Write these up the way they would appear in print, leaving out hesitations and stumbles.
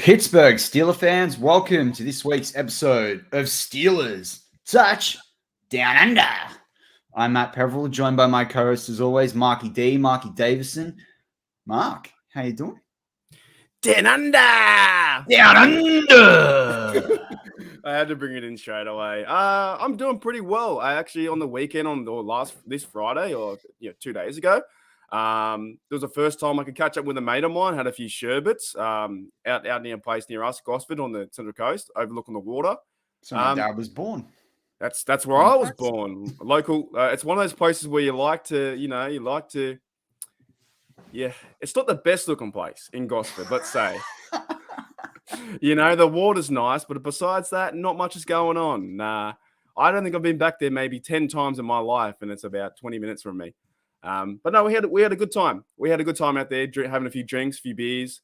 Pittsburgh Steeler fans, welcome to this week's episode of Steelers Touch Down Under. I'm Matt Peverell, joined by my co-host as always, Marky Davison. Mark, how you doing? Down Under! Down Under! I had to bring it in straight away. I'm doing pretty well. I actually, on the weekend, this Friday, or 2 days ago, it was the first time I could catch up with a mate of mine. Had a few sherbets out near a place near us, Gosford, on the Central Coast, overlooking the water. So my dad was born. That's where I was born. Local. It's one of those places where you like to. Yeah, it's not the best looking place in Gosford, let's say. The water's nice, but besides that, not much is going on. I don't think I've been back there maybe 10 times in my life, and it's about 20 minutes from me. But no, we had a good time. We had a good time out there, having a few drinks, a few beers.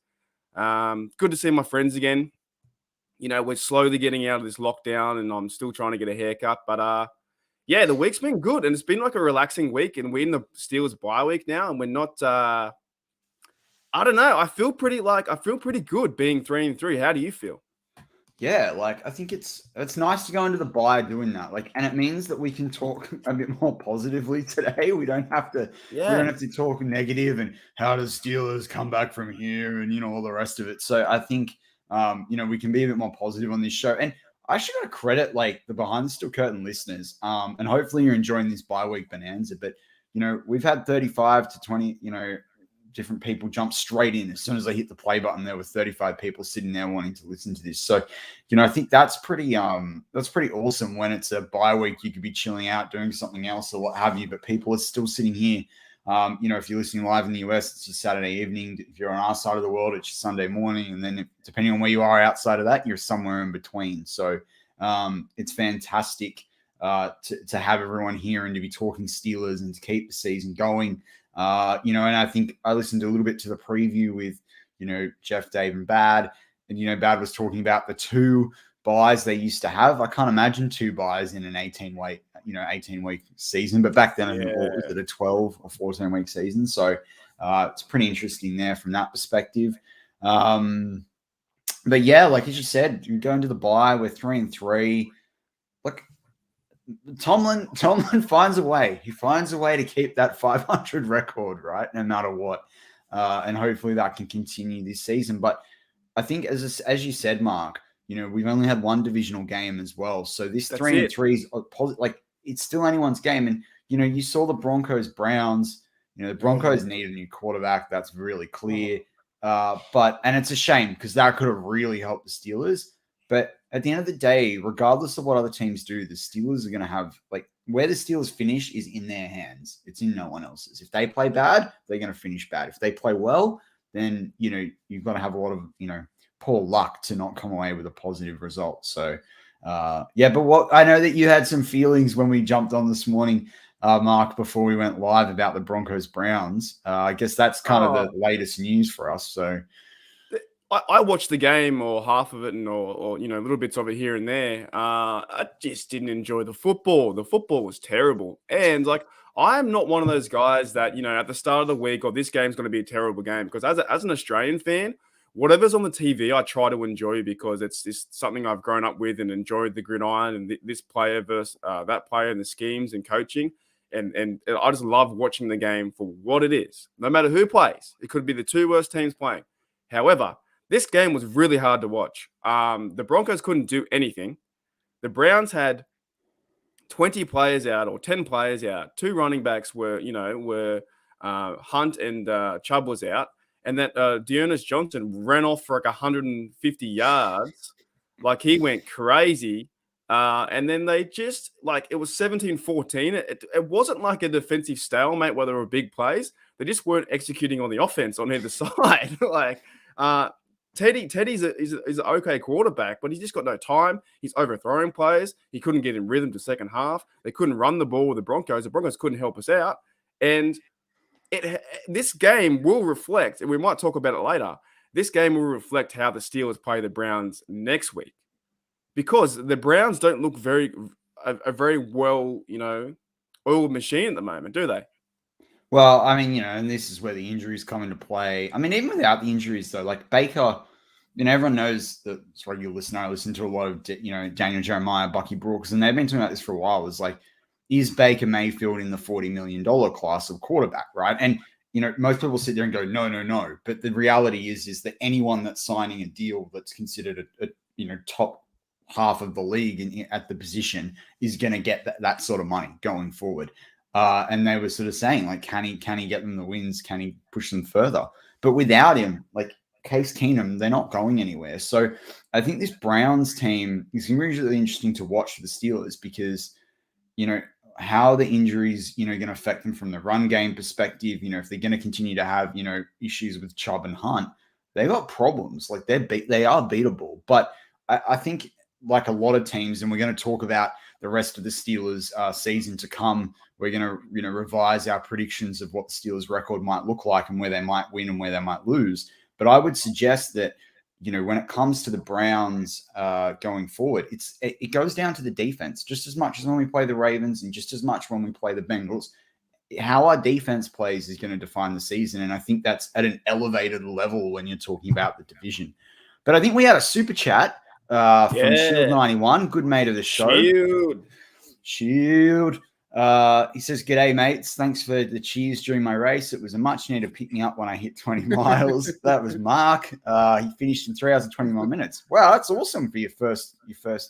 Good to see my friends again. We're slowly getting out of this lockdown, and I'm still trying to get a haircut. But yeah, the week's been good, and it's been like a relaxing week. And we're in the Steelers bye week now, and we're not. I don't know. I feel pretty good being 3-3. How do you feel? Yeah, I think it's nice to go into the bye doing that. And it means that we can talk a bit more positively today. We don't have to talk negative and how does Steelers come back from here and all the rest of it. So I think we can be a bit more positive on this show. And I actually got to credit the behind the steel curtain listeners. And hopefully you're enjoying this bye week bonanza. But we've had 35 to 20, different people jump straight in as soon as they hit the play button. There were 35 people sitting there wanting to listen to this. So, I think that's pretty awesome. When it's a bye week, you could be chilling out, doing something else or what have you, but people are still sitting here. If you're listening live in the US, it's your Saturday evening. If you're on our side of the world, it's your Sunday morning. And then depending on where you are outside of that, you're somewhere in between. So it's fantastic to have everyone here and to be talking Steelers and to keep the season going. And I think I listened a little bit to the preview with, Jeff, Dave, and Bad. And, Bad was talking about the 2 buys they used to have. I can't imagine 2 buys in an 18-week season. But back then, it was a 12 or 14-week season. So it's pretty interesting there from that perspective. But yeah, like you just said, you go into the bye, we're 3-3. Tomlin finds a way. He finds a way to keep that 500 record, right? No matter what. And hopefully that can continue this season. But I think as you said, Mark, we've only had one divisional game as well. So this 3-3 is positive. It's still anyone's game. And, you saw the Broncos Browns, the Broncos need a new quarterback. That's really clear. And it's a shame because that could have really helped the Steelers. But at the end of the day, regardless of what other teams do, the Steelers are going to have, where the Steelers finish is in their hands. It's in no one else's. If they play bad, they're going to finish bad. If they play well, then, you've got to have a lot of, poor luck to not come away with a positive result. So, but I know that you had some feelings when we jumped on this morning, Mark, before we went live about the Broncos Browns. I guess that's kind of the latest news for us. So, I watched the game or half of it or little bits of it here and there. I just didn't enjoy the football. The football was terrible. And I'm not one of those guys that, at the start of the week or this game's going to be a terrible game, because as an Australian fan, whatever's on the TV, I try to enjoy because it's just something I've grown up with and enjoyed, the gridiron and this player versus that player and the schemes and coaching. And I just love watching the game for what it is. No matter who plays, it could be the 2 worst teams playing. However, this game was really hard to watch. The Broncos couldn't do anything. The Browns had 20 players out or 10 players out. 2 running backs were Hunt and Chubb was out. And that Dearness Johnson ran off for 150 yards. He went crazy. And then they just, it was 17-14. It wasn't like a defensive stalemate where there were big plays. They just weren't executing on the offense on either side. Teddy's an okay quarterback, but he's just got no time. He's overthrowing players. He couldn't get in rhythm to second half. They couldn't run the ball with the Broncos. The Broncos couldn't help us out. And this game will reflect, and we might talk about it later, this game will reflect how the Steelers play the Browns next week. Because the Browns don't look a very well, oiled machine at the moment, do they? Well, I mean, and this is where the injuries come into play. I mean, even without the injuries, though, Baker everyone knows that it's regular listener. I listen to a lot of, Daniel Jeremiah, Bucky Brooks, and they've been talking about this for a while. It's like, is Baker Mayfield in the $40 million class of quarterback, right? And, most people sit there and go, no. But the reality is that anyone that's signing a deal that's considered a top half of the league at the position is going to get that sort of money going forward. And they were sort of saying, like, can he get them the wins? Can he push them further? But without him, like Case Keenum, they're not going anywhere. So I think this Browns team is going to be really interesting to watch for the Steelers because, how the injuries, going to affect them from the run game perspective. If they're going to continue to have, issues with Chubb and Hunt, they got problems. Like they are beatable. But I think, like a lot of teams, and we're going to talk about the rest of the Steelers season to come, we're going to, revise our predictions of what the Steelers record might look like and where they might win and where they might lose. But I would suggest that, when it comes to the Browns going forward, it goes down to the defense just as much as when we play the Ravens and just as much when we play the Bengals. How our defense plays is going to define the season. And I think that's at an elevated level when you're talking about the division. But I think we had a super chat from Shield 91, good mate of the show. Shield. He says, "G'day, mates. Thanks for the cheers during my race. It was a much needed pick me up when I hit 20 miles." That was Mark. He finished in 3 hours and 21 minutes. Wow, that's awesome for your first.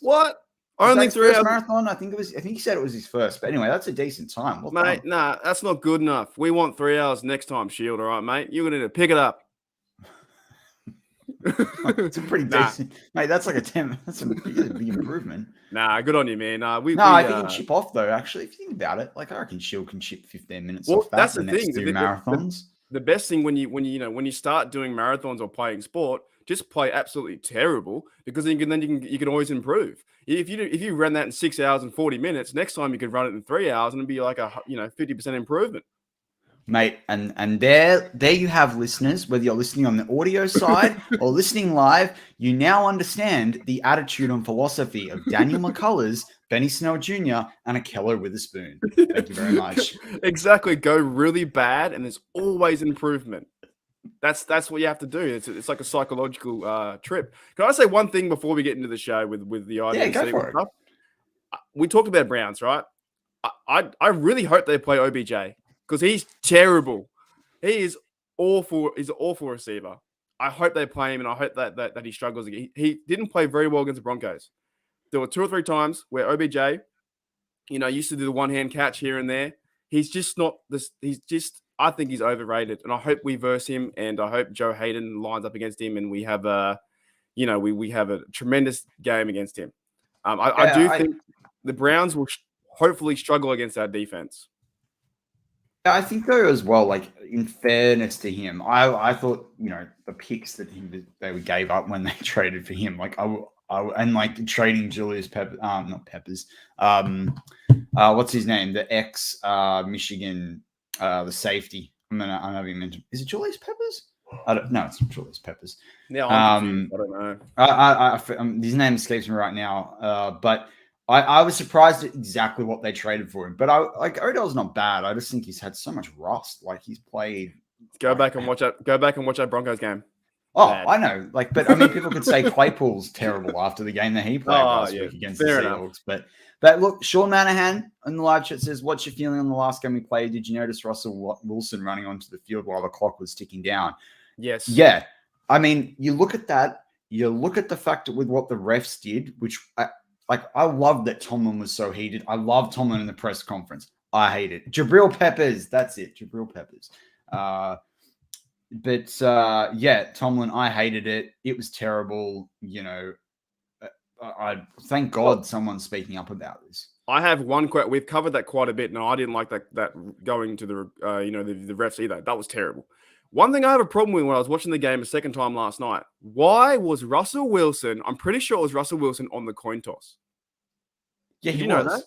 What? Only 3 hours marathon? I think he said it was his first. But anyway, that's a decent time. Well mate, done. Nah, that's not good enough. We want 3 hours next time, Shield. All right, mate. You're gonna need to pick it up. It's a pretty decent, mate. That's like that's a big improvement. Nah, good on you, man. I think he'll chip off though. Actually, if you think about it, like I reckon Shield can chip 15 minutes off that. That's the thing. Next 2 marathons. The best thing when you start doing marathons or playing sport, just play absolutely terrible because then you can always improve. If you ran that in 6 hours and 40 minutes, next time you could run it in 3 hours and it'd be like a 50% improvement. Mate, and there you have listeners, whether you're listening on the audio side or listening live, you now understand the attitude and philosophy of Daniel McCullers, Benny Snell Jr., and Akello Witherspoon. Thank you very much. Exactly. Go really bad, and there's always improvement. That's what you have to do. It's like a psychological trip. Can I say one thing before we get into the show with the idea? Yeah, go for it. We talked about Browns, right? I really hope they play OBJ. Because he's terrible. He is awful. He's an awful receiver. I hope they play him, and I hope that he struggles again. He didn't play very well against the Broncos. There were 2 or 3 times where OBJ, used to do the one-hand catch here and there. He's just not this. I think he's overrated, and I hope we verse him, and I hope Joe Hayden lines up against him, and we have we have a tremendous game against him. I do think the Browns will hopefully struggle against our defense. I think though as well, like in fairness to him, I thought the picks that they gave up when they traded for him, like and like trading Julius Peppers, not Peppers, what's his name, the ex Michigan, the safety. I'm having mentioned. Is it Julius Peppers? I don't know. It's not Julius Peppers. Yeah, I don't know. His name escapes me right now, but. I was surprised at exactly what they traded for him, but Odell's not bad. I just think he's had so much rust. Like he's played. Go back and watch that Broncos game. Oh, bad. I know. But I mean, people could say Claypool's terrible after the game that he played last week against the Seahawks. But look, Sean Manahan in the live chat says, "What's your feeling on the last game we played? Did you notice Russell Wilson running onto the field while the clock was ticking down?" Yes. Yeah. I mean, you look at that. You look at the fact with what the refs did, which. I love that Tomlin was so heated. I love Tomlin in the press conference. I hate it. Jabril Peppers. That's it. Jabril Peppers. Tomlin, I hated it. It was terrible. I thank God someone's speaking up about this. I have one question. We've covered that quite a bit. No, I didn't like that going to the the refs either. That was terrible. One thing I have a problem with when I was watching the game a second time last night, why was Russell Wilson, I'm pretty sure it was Russell Wilson on the coin toss. Yeah, Did he you was. know that?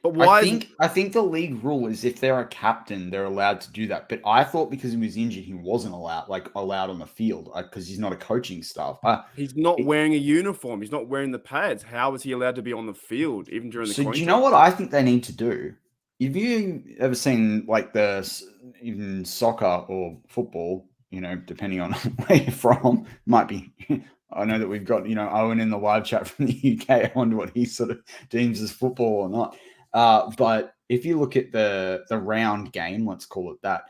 But why? I think the league rule is if they're a captain, they're allowed to do that. But I thought because he was injured, he wasn't allowed on the field because he's not a coaching staff. He's not wearing a uniform. He's not wearing the pads. How is he allowed to be on the field even during the coin toss? Do you know what I think they need to do? Have you ever seen even soccer or football, depending on where you're from, might be I know that we've got, Owen in the live chat from the UK. I wonder what he sort of deems as football or not. But if you look at the round game, let's call it that,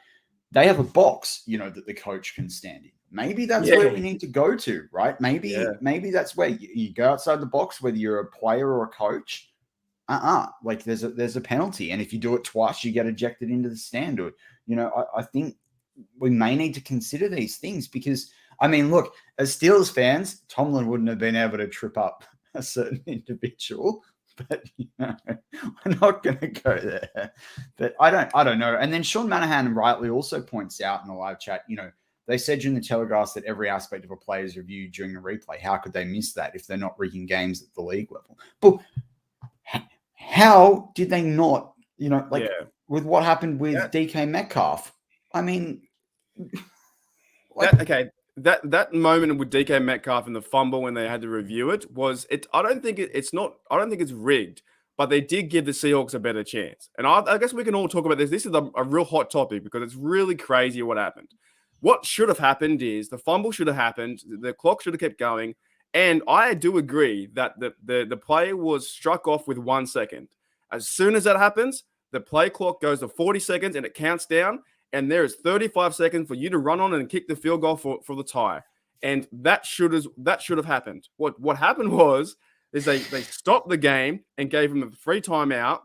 they have a box, that the coach can stand in. Maybe that's where we need to go to, right? Maybe that's where you go outside the box, whether you're a player or a coach. Like there's a penalty, and if you do it twice, you get ejected into the stand. Or, I think we may need to consider these things because, look, as Steelers fans, Tomlin wouldn't have been able to trip up a certain individual, but we're not going to go there. But I don't know. And then Sean Manahan rightly also points out in the live chat, they said during the Telegraph that every aspect of a play is reviewed during a replay. How could they miss that if they're not rigging games at the league level? But how did they not, with what happened with DK Metcalf? That moment with DK Metcalf and the fumble when they had to review it I don't think it's rigged, but they did give the Seahawks a better chance. And I guess we can all talk about this. This is a real hot topic because it's really crazy what happened. What should have happened is the fumble should have happened. The clock should have kept going. And I do agree that the play was struck off with 1 second. As soon as that happens, the play clock goes to 40 seconds and it counts down. And there is 35 seconds for you to run on and kick the field goal for the tie. And that should have happened. What happened is they stopped the game and gave him a free timeout,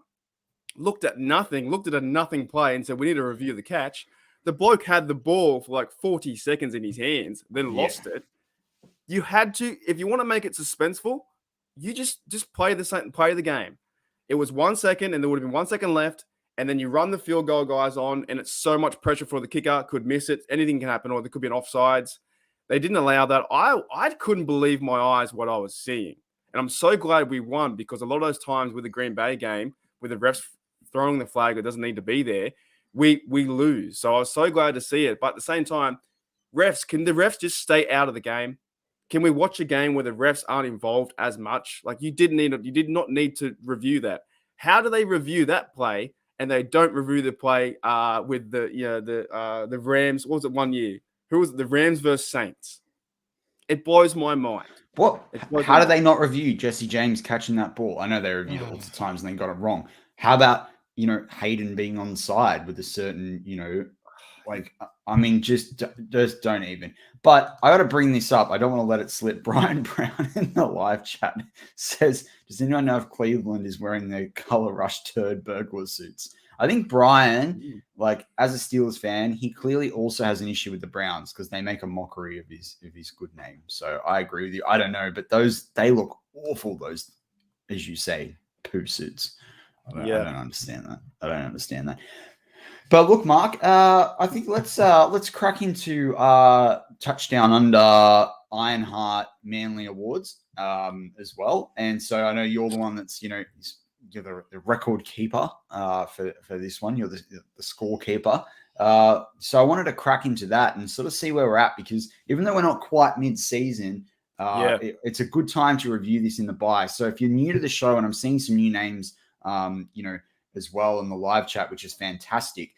looked at a nothing play and said, we need to review the catch. The bloke had the ball for like 40 seconds in his hands, then lost it. You had to, if you want to make it suspenseful, you just play the game. It was 1 second and there would have been 1 second left. And then you run the field goal guys on, and it's so much pressure for the kicker. Could miss it. Anything can happen, or there could be an offsides. They didn't allow that. I couldn't believe my eyes what I was seeing. And I'm so glad we won because a lot of those times with the Green Bay game, with the refs throwing the flag that doesn't need to be there, we lose. So I was so glad to see it. But at the same time, can the refs just stay out of the game? Can we watch a game where the refs aren't involved as much? Like you did not need to review that. How do they review that play? And they don't review the play with the Rams. What was it 1 year? Who was it? The Rams versus Saints. It blows my mind. How do they not review Jesse James catching that ball? I know they reviewed it lots of times and they got it wrong. How about Hayden being on side with a certain just don't even. But I got to bring this up. I don't want to let it slip. Brian Brown in the live chat says, does anyone know if Cleveland is wearing their color rush turd burglar suits? I think Brian, as a Steelers fan, he clearly also has an issue with the Browns because they make a mockery of his good name. So I agree with you. I don't know, but they look awful, those, as you say, poo suits. I don't understand that. But look, Mark, I think let's crack into touchdown under Ironheart Manly Awards as well. And so I know you're the one that's you're the record keeper for this one. You're the scorekeeper. So I wanted to crack into that and sort of see where we're at because even though we're not quite mid-season, it's a good time to review this in the bye. So if you're new to the show, and I'm seeing some new names, as well in the live chat, which is fantastic.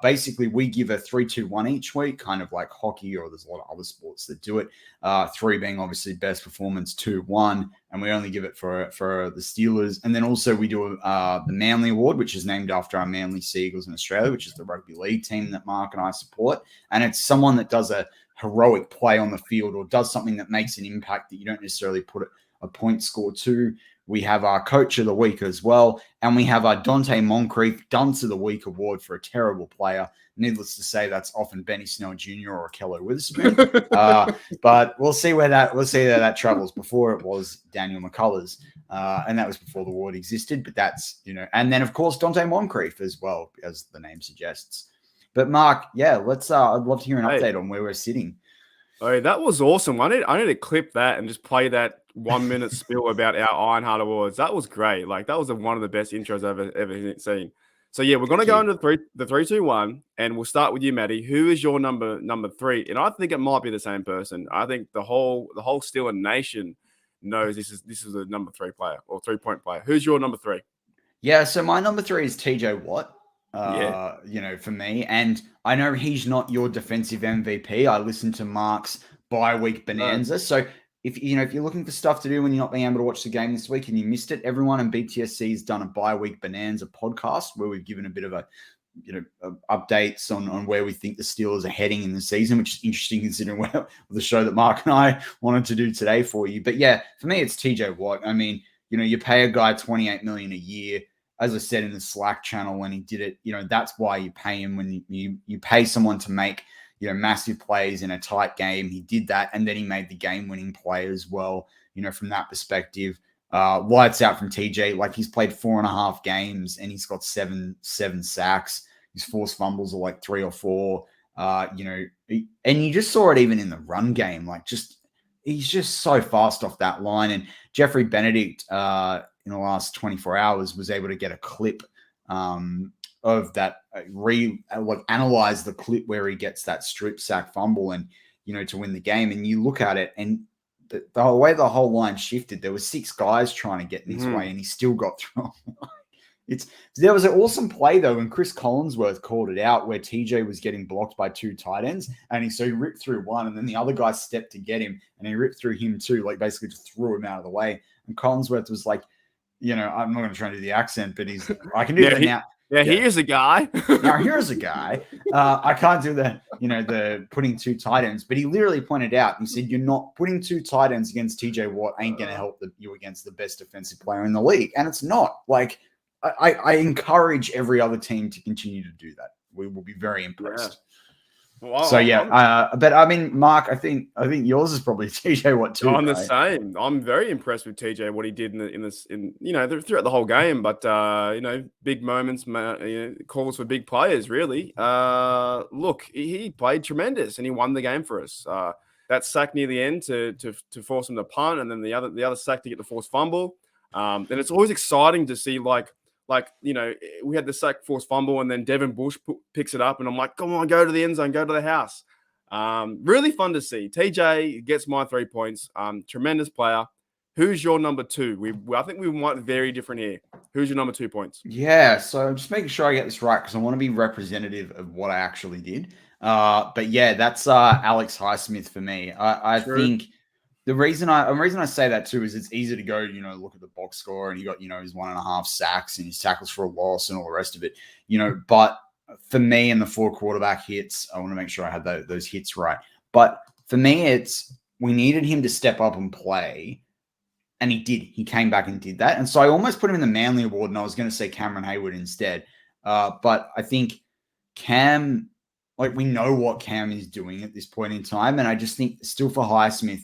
Basically, we give a 3-2-1 each week, kind of like hockey, or there's a lot of other sports that do it. 3 being obviously best performance, 2-1, and we only give it for the Steelers. And then also we do the Manly Award, which is named after our Manly Seagulls in Australia, which is the rugby league team that Mark and I support. And it's someone that does a heroic play on the field or does something that makes an impact that you don't necessarily put a point score to. We have our Coach of the Week as well. And we have our Dante Moncrief Dunce of the Week award for a terrible player. Needless to say, that's often Benny Snell Jr. or Kello Witherspoon. But we'll see where that travels. Before it was Daniel McCullers. And that was before the award existed. But that's, and then, of course, Dante Moncrief as well, as the name suggests. But, Mark, let's I'd love to hear an update on where we're sitting. Oh, that was awesome. I need to clip that and just play that 1 minute spiel about our Ironheart Awards. That was great. That was one of the best intros I've ever seen. So we're going to go into the 3-2-1, and we'll start with you, Matty. Who is your number 3? And I think it might be the same person. I think the whole Steeler Nation knows this is a number 3 player or 3-point player. Who's your number 3? Yeah, so my number 3 is TJ Watt. For me. And I know he's not your defensive MVP. I listened to Mark's bye week bonanza. So, if you're looking for stuff to do when you're not being able to watch the game this week and you missed it, everyone in BTSC has done a bye-week bonanza podcast where we've given a bit of updates on where we think the Steelers are heading in the season, which is interesting considering the show that Mark and I wanted to do today for you. But yeah, for me, it's TJ Watt. I mean, you pay a guy $28 million a year. As I said in the Slack channel when he did it, that's why you pay him. When you pay someone to make massive plays in a tight game, he did that, and then he made the game-winning play as well. From that perspective, lights out from TJ. Like, he's played 4.5 games and he's got seven sacks. His forced fumbles are like 3 or 4. And you just saw it even in the run game. Like, he's just so fast off that line. And Jeffrey Benedict, in the last 24 hours, was able to get a clip of that, analyze the clip where he gets that strip sack fumble and, to win the game. And you look at it, and the way the whole line shifted, there were 6 guys trying to get in his way, and he still got through. There was an awesome play though when Chris Collinsworth called it out, where TJ was getting blocked by 2 tight ends, and he ripped through one, and then the other guy stepped to get him, and he ripped through him too, like basically just threw him out of the way. And Collinsworth was like, I'm not going to try to do the accent, but I can do that now. Yeah, here's a guy. Now, here's a guy. I can't do the putting 2 tight ends, but he literally pointed out, he said, you're not putting 2 tight ends against TJ Watt ain't going to help you against the best defensive player in the league. And it's not. Like, I encourage every other team to continue to do that. We will be very impressed. Yeah. Well, but I mean, Mark, I think yours is probably TJ Watt too. I'm the same. I'm very impressed with TJ, what he did throughout the whole game. But big moments, calls for big players. Really, look, he played tremendous and he won the game for us. That sack near the end to force him to punt, and then the other sack to get the forced fumble. And it's always exciting to see we had the sack forced fumble, and then Devin Bush picks it up, and I'm like, come on, go to the end zone, go to the house. Really fun to see. TJ gets my 3 points. Tremendous player. Who's your number 2? I think we might be very different here. Who's your number 2 points? Yeah, so I'm just making sure I get this right because I want to be representative of what I actually did. But yeah, that's Alex Highsmith for me. I think the reason I say that too is it's easy to go, look at the box score and he got, his 1.5 sacks and his tackles for a loss and all the rest of it, but for me and the 4 quarterback hits, I want to make sure I had those hits right. But for me, we needed him to step up and play, and he did. He came back and did that. And so I almost put him in the Manly Award, and I was going to say Cameron Heyward instead. But I think Cam, we know what Cam is doing at this point in time. And I just think still for Highsmith,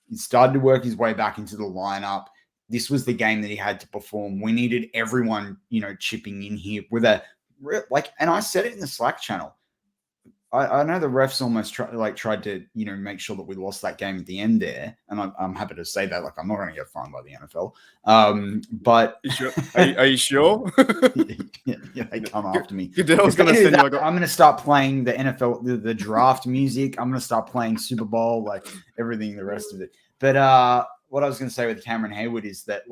he started to work his way back into the lineup. This was the game that he had to perform. We needed everyone, chipping in here with and I said it in the Slack channel. I know the refs almost tried to, make sure that we lost that game at the end there. And I'm happy to say that, I'm not going to get fined by the NFL. But are you sure? yeah, they come after me. I'm going to start playing the NFL, the draft music. I'm going to start playing Super Bowl, everything, the rest of it. But what I was going to say with Cameron Heyward is that,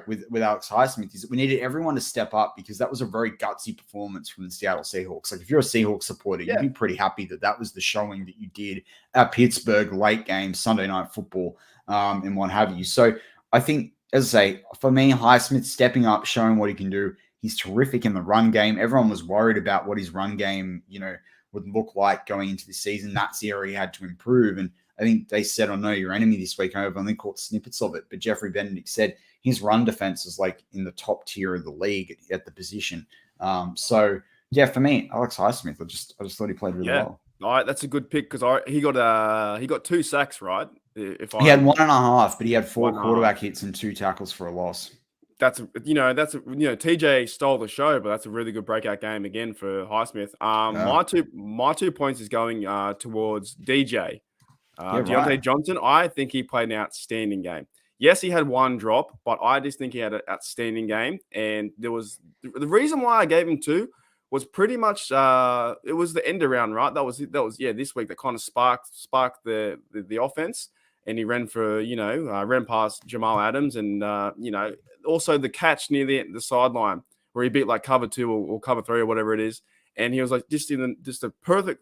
with Alex Highsmith, is that we needed everyone to step up because that was a very gutsy performance from the Seattle Seahawks. If you're a Seahawks supporter, you'd be pretty happy that was the showing that you did at Pittsburgh, late game, Sunday Night Football, and what have you. So I think, as I say, for me, Highsmith stepping up, showing what he can do. He's terrific in the run game. Everyone was worried about what his run game, would look like going into the season. That's the area he had to improve. And I think they said on Know Your Enemy this week, I've only caught snippets of it, but Jeffrey Benedict said his run defense is in the top tier of the league at the position. So yeah, for me, Alex Highsmith, I just thought he played really well. All right, that's a good pick because he got 2 sacks, right? He had 1.5, but he had 4 quarterback hits and 2 tackles for a loss. TJ stole the show, but that's a really good breakout game again for Highsmith. My 2 points is going towards DJ. Deontay Johnson. I think he played an outstanding game. Yes, he had 1 drop, but I just think he had an outstanding game. And there was the reason why I gave him 2 was pretty much it was the end around, right? That was this week that kind of sparked the offense. And he ran ran past Jamal Adams and also the catch near the sideline where he beat cover 2 or cover 3 or whatever it is. And he was just a perfect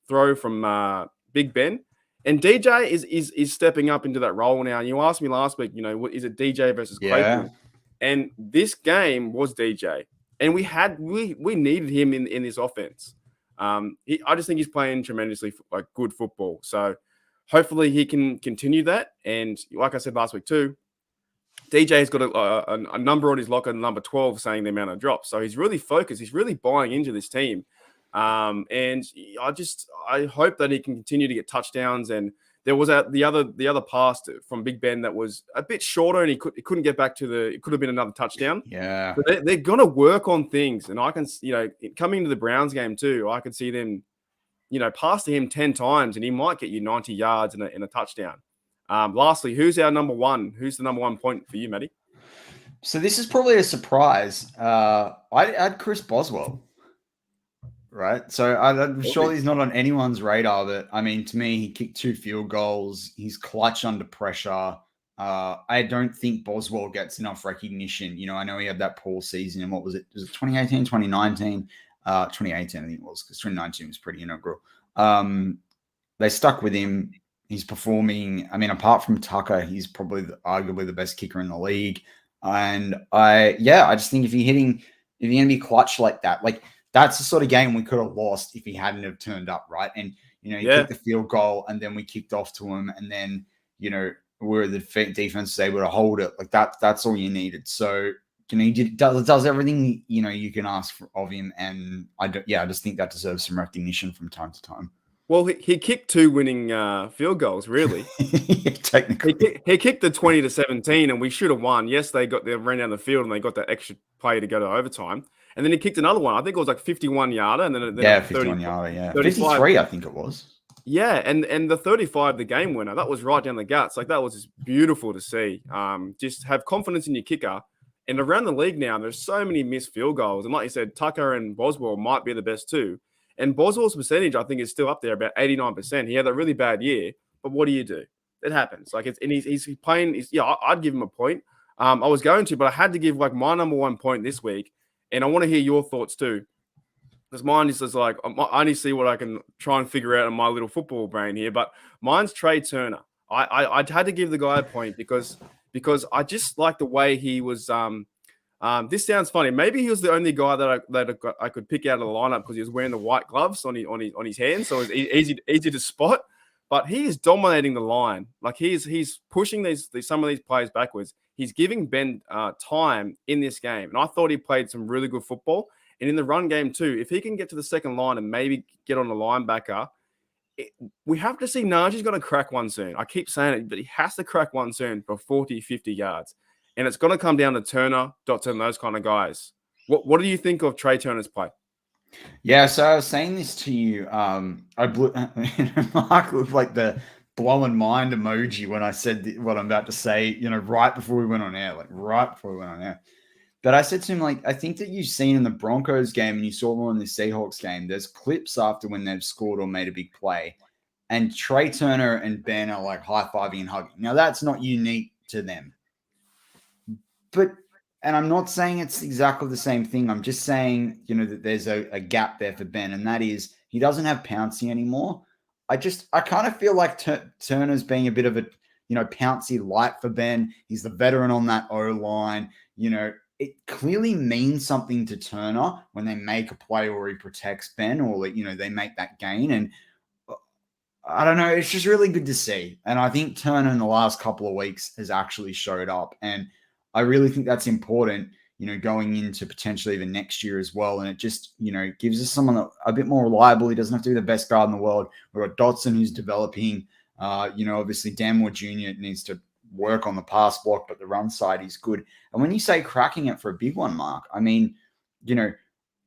throw from Big Ben. And DJ is stepping up into that role now. And you asked me last week, is it DJ versus Claypool? And this game was DJ. And we needed him in this offense. I just think he's playing tremendously good football. So hopefully he can continue that. And like I said last week too, DJ's got a number on his locker, number 12, saying the amount of drops. So he's really focused. He's really buying into this team. And I hope that he can continue to get touchdowns. And there was the other pass from Big Ben that was a bit shorter, and he couldn't get back to it could have been another touchdown. Yeah, but they're gonna work on things, and I can coming into the Browns game too, I can see them pass to him 10 times, and he might get you 90 yards in a touchdown. Lastly, who's our number one? Who's the number one point for you, Matty? So this is probably a surprise. I had Chris Boswell. Right. So I'm sure he's not on anyone's radar, but I mean, to me, he kicked 2 field goals. He's clutch under pressure. I don't think Boswell gets enough recognition. I know he had that poor season. And what was it? Was it 2018, 2019? 2018, I think it was, because 2019 was pretty integral. They stuck with him. He's performing. I mean, apart from Tucker, he's probably arguably the best kicker in the league. And I just think if you're going to be clutch like that, that's the sort of game we could have lost if he hadn't have turned up, right? And, he kicked the field goal, and then we kicked off to him, and then, where the defense was able to hold it. That's all you needed. So, he does everything, you can ask of him. And I just think that deserves some recognition from time to time. Well, he kicked 2 winning field goals, really. Technically. He kicked the 20-17, and we should have won. Yes, they ran down the field, and they got that extra play to go to overtime. And then he kicked another one. I think it was 51-yarder. And then 51-yarder, yeah. 53, I think it was. Yeah, and the 35, the game winner, that was right down the guts. That was just beautiful to see. Just have confidence in your kicker. And around the league now, there's so many missed field goals. And like you said, Tucker and Boswell might be the best too. And Boswell's percentage, I think, is still up there, about 89%. He had a really bad year. But what do you do? It happens. He's playing. I'd give him a point. I was going to, but I had to give my number one point this week. And I want to hear your thoughts too, because mine is just I only see what I can try and figure out in my little football brain here. But mine's Trey Turner. I had to give the guy a point because I just like the way he was. This sounds funny. Maybe he was the only guy that I could pick out of the lineup because he was wearing the white gloves on his hands, so it's easy to spot. But he is dominating the line. He's pushing some of these players backwards. He's giving Ben time in this game. And I thought he played some really good football. And in the run game too, if he can get to the second line and maybe get on the linebacker, we have to see Najee's going to crack one soon. I keep saying it, but he has to crack one soon for 40, 50 yards. And it's going to come down to Turner, Dotson, those kind of guys. What do you think of Trey Turner's play? Yeah, so I was saying this to you. Mark looked like the blowing mind emoji when I said what I'm about to say, right before we went on air, But I said to him, I think that you've seen in the Broncos game and you saw more in the Seahawks game, there's clips after when they've scored or made a big play. And Trey Turner and Ben are high-fiving and hugging. Now, that's not unique to them. And I'm not saying it's exactly the same thing. I'm just saying, that there's a gap there for Ben, and that is he doesn't have Pouncey anymore. I kind of feel like Turner's being a bit of a, Pouncey light for Ben. He's the veteran on that O-line. It clearly means something to Turner when they make a play or he protects Ben or, they make that gain. And I don't know, it's just really good to see. And I think Turner in the last couple of weeks has actually showed up. And I really think that's important, going into potentially even next year as well. And it just, gives us someone a bit more reliable. He doesn't have to be the best guard in the world. We've got Dotson who's developing. Obviously Dan Moore Jr. needs to work on the pass block, but the run side is good. And when you say cracking it for a big one, Mark, I mean,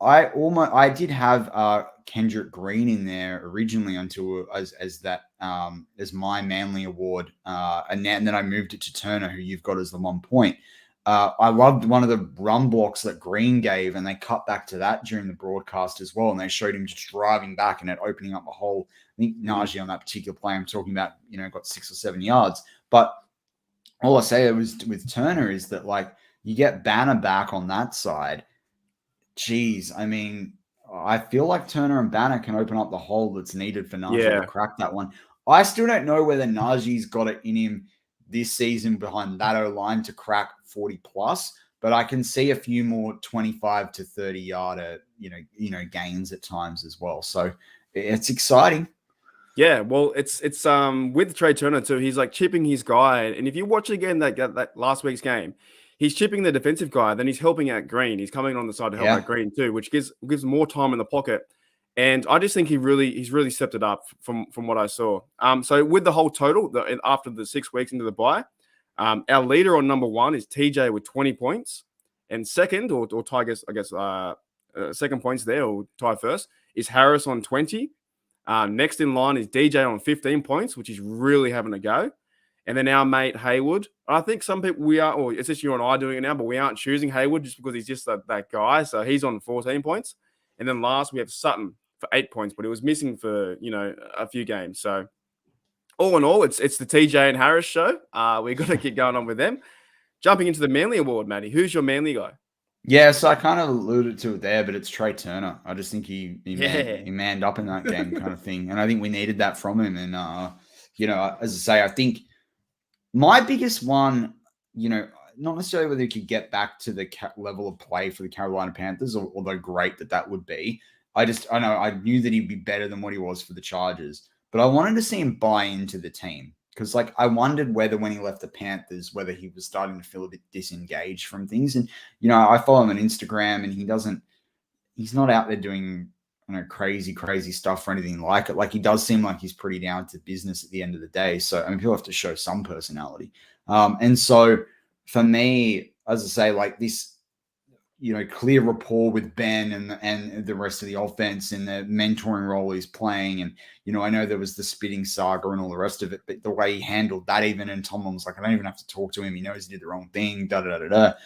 I did have Kendrick Green in there originally until as my Manly award, and then I moved it to Turner, who you've got as the 1 point. I loved one of the run blocks that Green gave, and they cut back to that during the broadcast as well, and they showed him just driving back and it opening up a hole. I think Najee on that particular play I'm talking about, got 6 or 7 yards. But all I say with Turner is that you get Banner back on that side. Geez, I mean, I feel like Turner and Banner can open up the hole that's needed for Najee to crack that one. I still don't know whether Najee's got it in him this season behind that O-line to crack 40 plus, but I can see a few more 25 to 30 yarder, gains at times as well. So it's exciting. Yeah, well, it's with Trey Turner too. He's like chipping his guy, and if you watch again that last week's game, he's chipping the defensive guy. Then he's helping out Green. He's coming on the side to help out Green too, which gives more time in the pocket. And I just think he's really stepped it up from what I saw. So with the whole total, after the 6 weeks into the bye, our leader on number 1 is TJ with 20 points, and second or tie, I guess second points there or tie first is Harris on 20. Next in line is DJ on 15 points, which is really having a go. And then our mate Heyward. I think some people or it's just you and I doing it now, but we aren't choosing Heyward just because he's just that guy. So he's on 14 points. And then last we have Sutton for 8 points, but it was missing for a few games. So all in all, it's the TJ and Harris show. We've got to keep going on with them. Jumping into the Manly Award, Matty. Who's your Manly guy? Yeah, so I kind of alluded to it there, but it's Trey Turner. I just think he manned up in that game kind of thing. And I think we needed that from him. And, as I say, I think my biggest one, not necessarily whether he could get back to the level of play for the Carolina Panthers, although great that would be. I knew that he'd be better than what he was for the Chargers, but I wanted to see him buy into the team. Because, I wondered whether when he left the Panthers, whether he was starting to feel a bit disengaged from things. And, I follow him on Instagram and he's not out there doing, crazy stuff or anything like it. Like, he does seem like he's pretty down to business at the end of the day. So, people have to show some personality. And so for me, as I say, this, clear rapport with Ben and the rest of the offense and the mentoring role he's playing. And, I know there was the spitting saga and all the rest of it, but the way he handled that even, and Tomlin was like, I don't even have to talk to him. He knows he did the wrong thing, for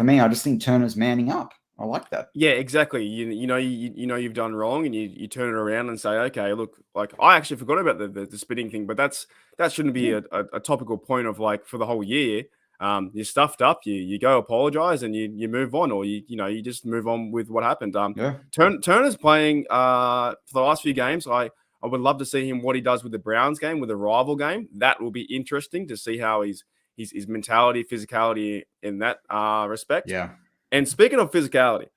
me, I just think Turner's manning up. I like that. Yeah, exactly. You've done wrong, and you turn it around and say, okay, look, I actually forgot about the spitting thing, but that shouldn't be a topical point of for the whole year. You're stuffed up. You go apologize and you move on, or you just move on with what happened. Turner's playing for the last few games. I would love to see him what he does with the Browns game, with the rival game. That will be interesting to see how his mentality, physicality in that respect. Yeah. And speaking of physicality,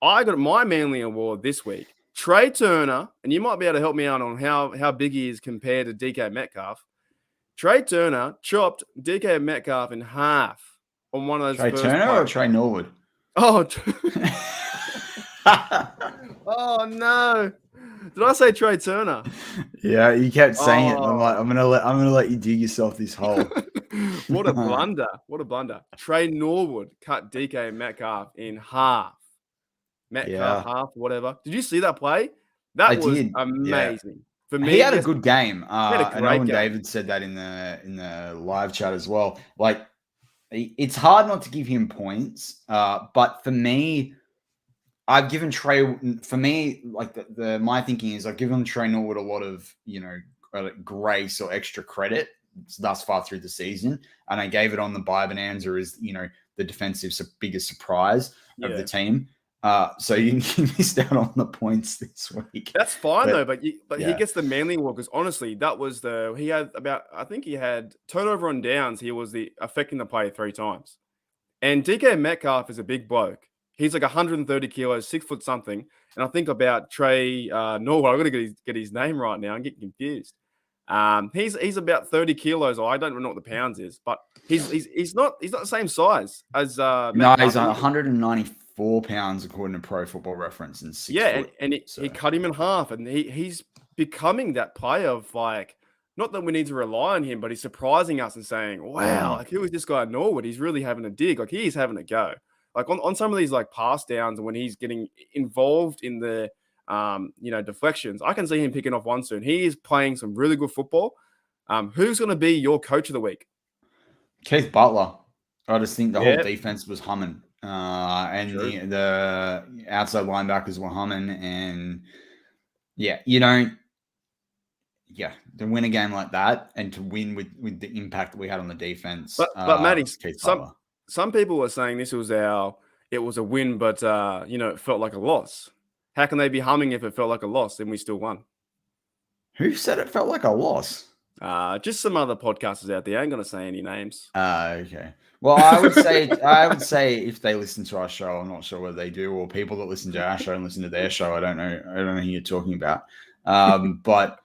I got my Manly Award this week. Trey Turner, and you might be able to help me out on how big he is compared to DK Metcalf. Trey Turner chopped DK Metcalf in half on one of those. Trey Turner plays. Or Trey Norwood? Oh, oh no! Did I say Trey Turner? Yeah, you kept saying it. I'm like, I'm gonna let you dig yourself this hole. What a blunder! What a blunder! Trey Norwood cut DK Metcalf in half. Half, whatever. Did you see that play? That was amazing. Yeah. For me, he had a good game. I know when David said that in the live chat as well. It's hard not to give him points, but for me, I've given Trey. For me, my thinking is I've given Trey Norwood a lot of grace or extra credit thus far through the season, and I gave it on the bye bonanza as the defensive biggest surprise of the team. So you missed out on the points this week. That's fine though, but he gets the Manly Award because honestly, that was he had turnover on downs. He was affecting the play 3 times, and DK Metcalf is a big bloke. He's 130 kilos, 6 foot something, and I think about Trey Norwood. I'm gonna get his name right now. I'm getting confused. He's about 30 kilos. I don't know what the pounds is, but he's not the same size as no, he's 194 pounds according to Pro Football Reference and 6 foot. He cut him in half, and he's becoming that player of not that we need to rely on him, but he's surprising us and saying, wow, who is this guy Norwood? He's really having a dig. He's having a go. On some of these pass downs and when he's getting involved in the deflections, I can see him picking off one soon. He is playing some really good football. Who's going to be your coach of the week? Keith Butler. I just think the whole defense was humming. And the outside linebackers were humming. And to win a game like that and to win with the impact that we had on the defense. But Matty, some people were saying this was it was a win, but it felt like a loss. How can they be humming if it felt like a loss and we still won? Who said it felt like a loss? Just some other podcasters out there. I ain't gonna say any names. Okay. Well, I would say if they listen to our show, I'm not sure whether they do, or people that listen to our show and listen to their show. I don't know who you're talking about. But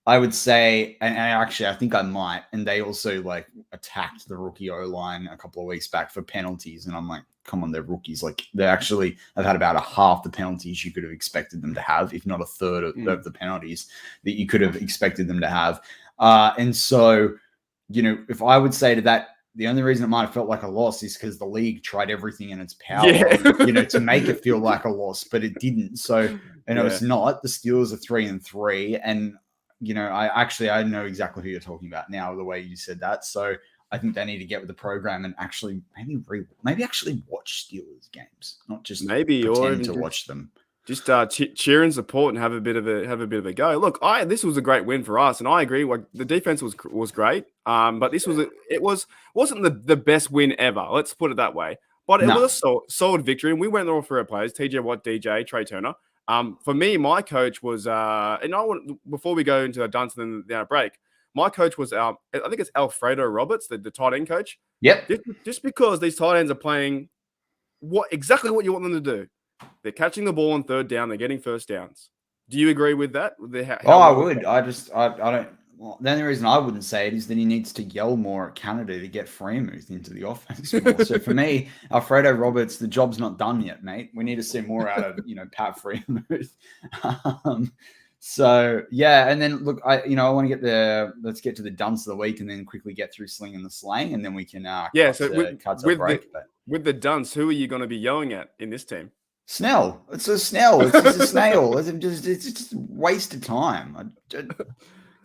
I would say, and actually, I think I might. And they also like attacked the rookie O-line a couple of weeks back for penalties, and I'm like, come on, they're rookies. Like they actually have had about a half the penalties you could have expected them to have, if not a third of the penalties that you could have expected them to have. And so, if I would say to that, the only reason it might have felt like a loss is because the league tried everything in its power, to make it feel like a loss, but it didn't. So, it's not. The Steelers are 3-3, and I know exactly who you're talking about now, the way you said that. So I think they need to get with the program and actually maybe actually watch Steelers games, not just pretend to watch them. Just cheer and support and have a bit of a go. Look, this was a great win for us, and I agree. Like the defense was great, but this wasn't the best win ever. Let's put it that way. But it was a solid victory, and we went all for our players: TJ Watt, DJ, Trey Turner. For me, my coach was, before we go into the dunce and then our break, my coach was I think it's Alfredo Roberts, the tight end coach. Yep. Just because these tight ends are playing exactly what you want them to do. They're catching the ball on third down. They're getting first downs. Do you agree with that? I would. I don't. Well, the only reason I wouldn't say it is that he needs to yell more at Canada to get Freemuth into the offense more. So for me, Alfredo Roberts, the job's not done yet, mate. We need to see more out of Pat Fremuth. So yeah, and then look, I want to get let's get to the dunce of the week, and then quickly get through sling and the slang, and then we can with the dunce, who are you going to be yelling at in this team? Snell. It's a Snell. It's just a snail. It's just a waste of time.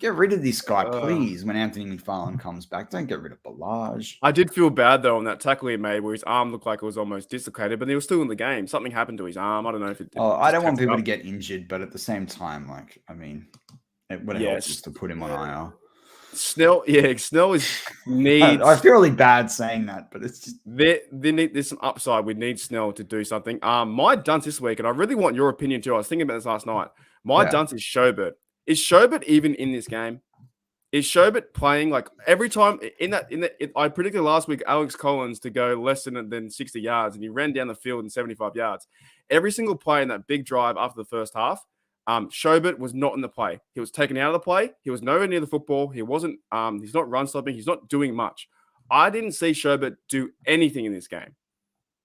Get rid of this guy, please, when Anthony McFarlane comes back. Don't get rid of Ballage. I did feel bad, though, on that tackle he made where his arm looked like it was almost dislocated, but he was still in the game. Something happened to his arm. I don't know if it did. I don't want people to get injured, but at the same time, it would help just to put him on IR. Snell needs. I feel really bad saying that, but it's just there's some upside. We need Snell to do something. My dunce this week, and I really want your opinion too. I was thinking about this last night. My dunce is Sherbert. Is Sherbert even in this game? Is Sherbert playing like every time I predicted last week Alex Collins to go less than 60 yards, and he ran down the field in 75 yards. Every single play in that big drive after the first half, Sherbert was not in the play. He was taken out of the play. He was nowhere near the football. He wasn't. He's not run stopping. He's not doing much. I didn't see Sherbert do anything in this game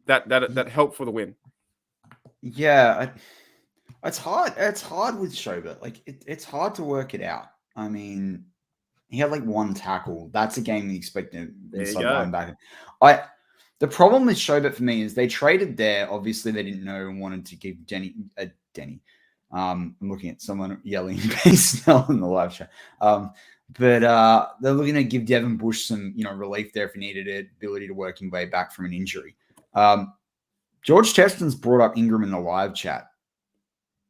that helped for the win. Yeah, it's hard. It's hard with Sherbert. Like it's hard to work it out. I mean, he had like one tackle. That's a game we expected inside linebacker. The problem with Sherbert for me is they traded there. Obviously, they didn't know and wanted to give Denny. I'm looking at someone yelling Snell in the live chat. But they're looking to give Devin Bush some, relief there if he needed it, ability to work his way back from an injury. George Cheston's brought up Ingram in the live chat.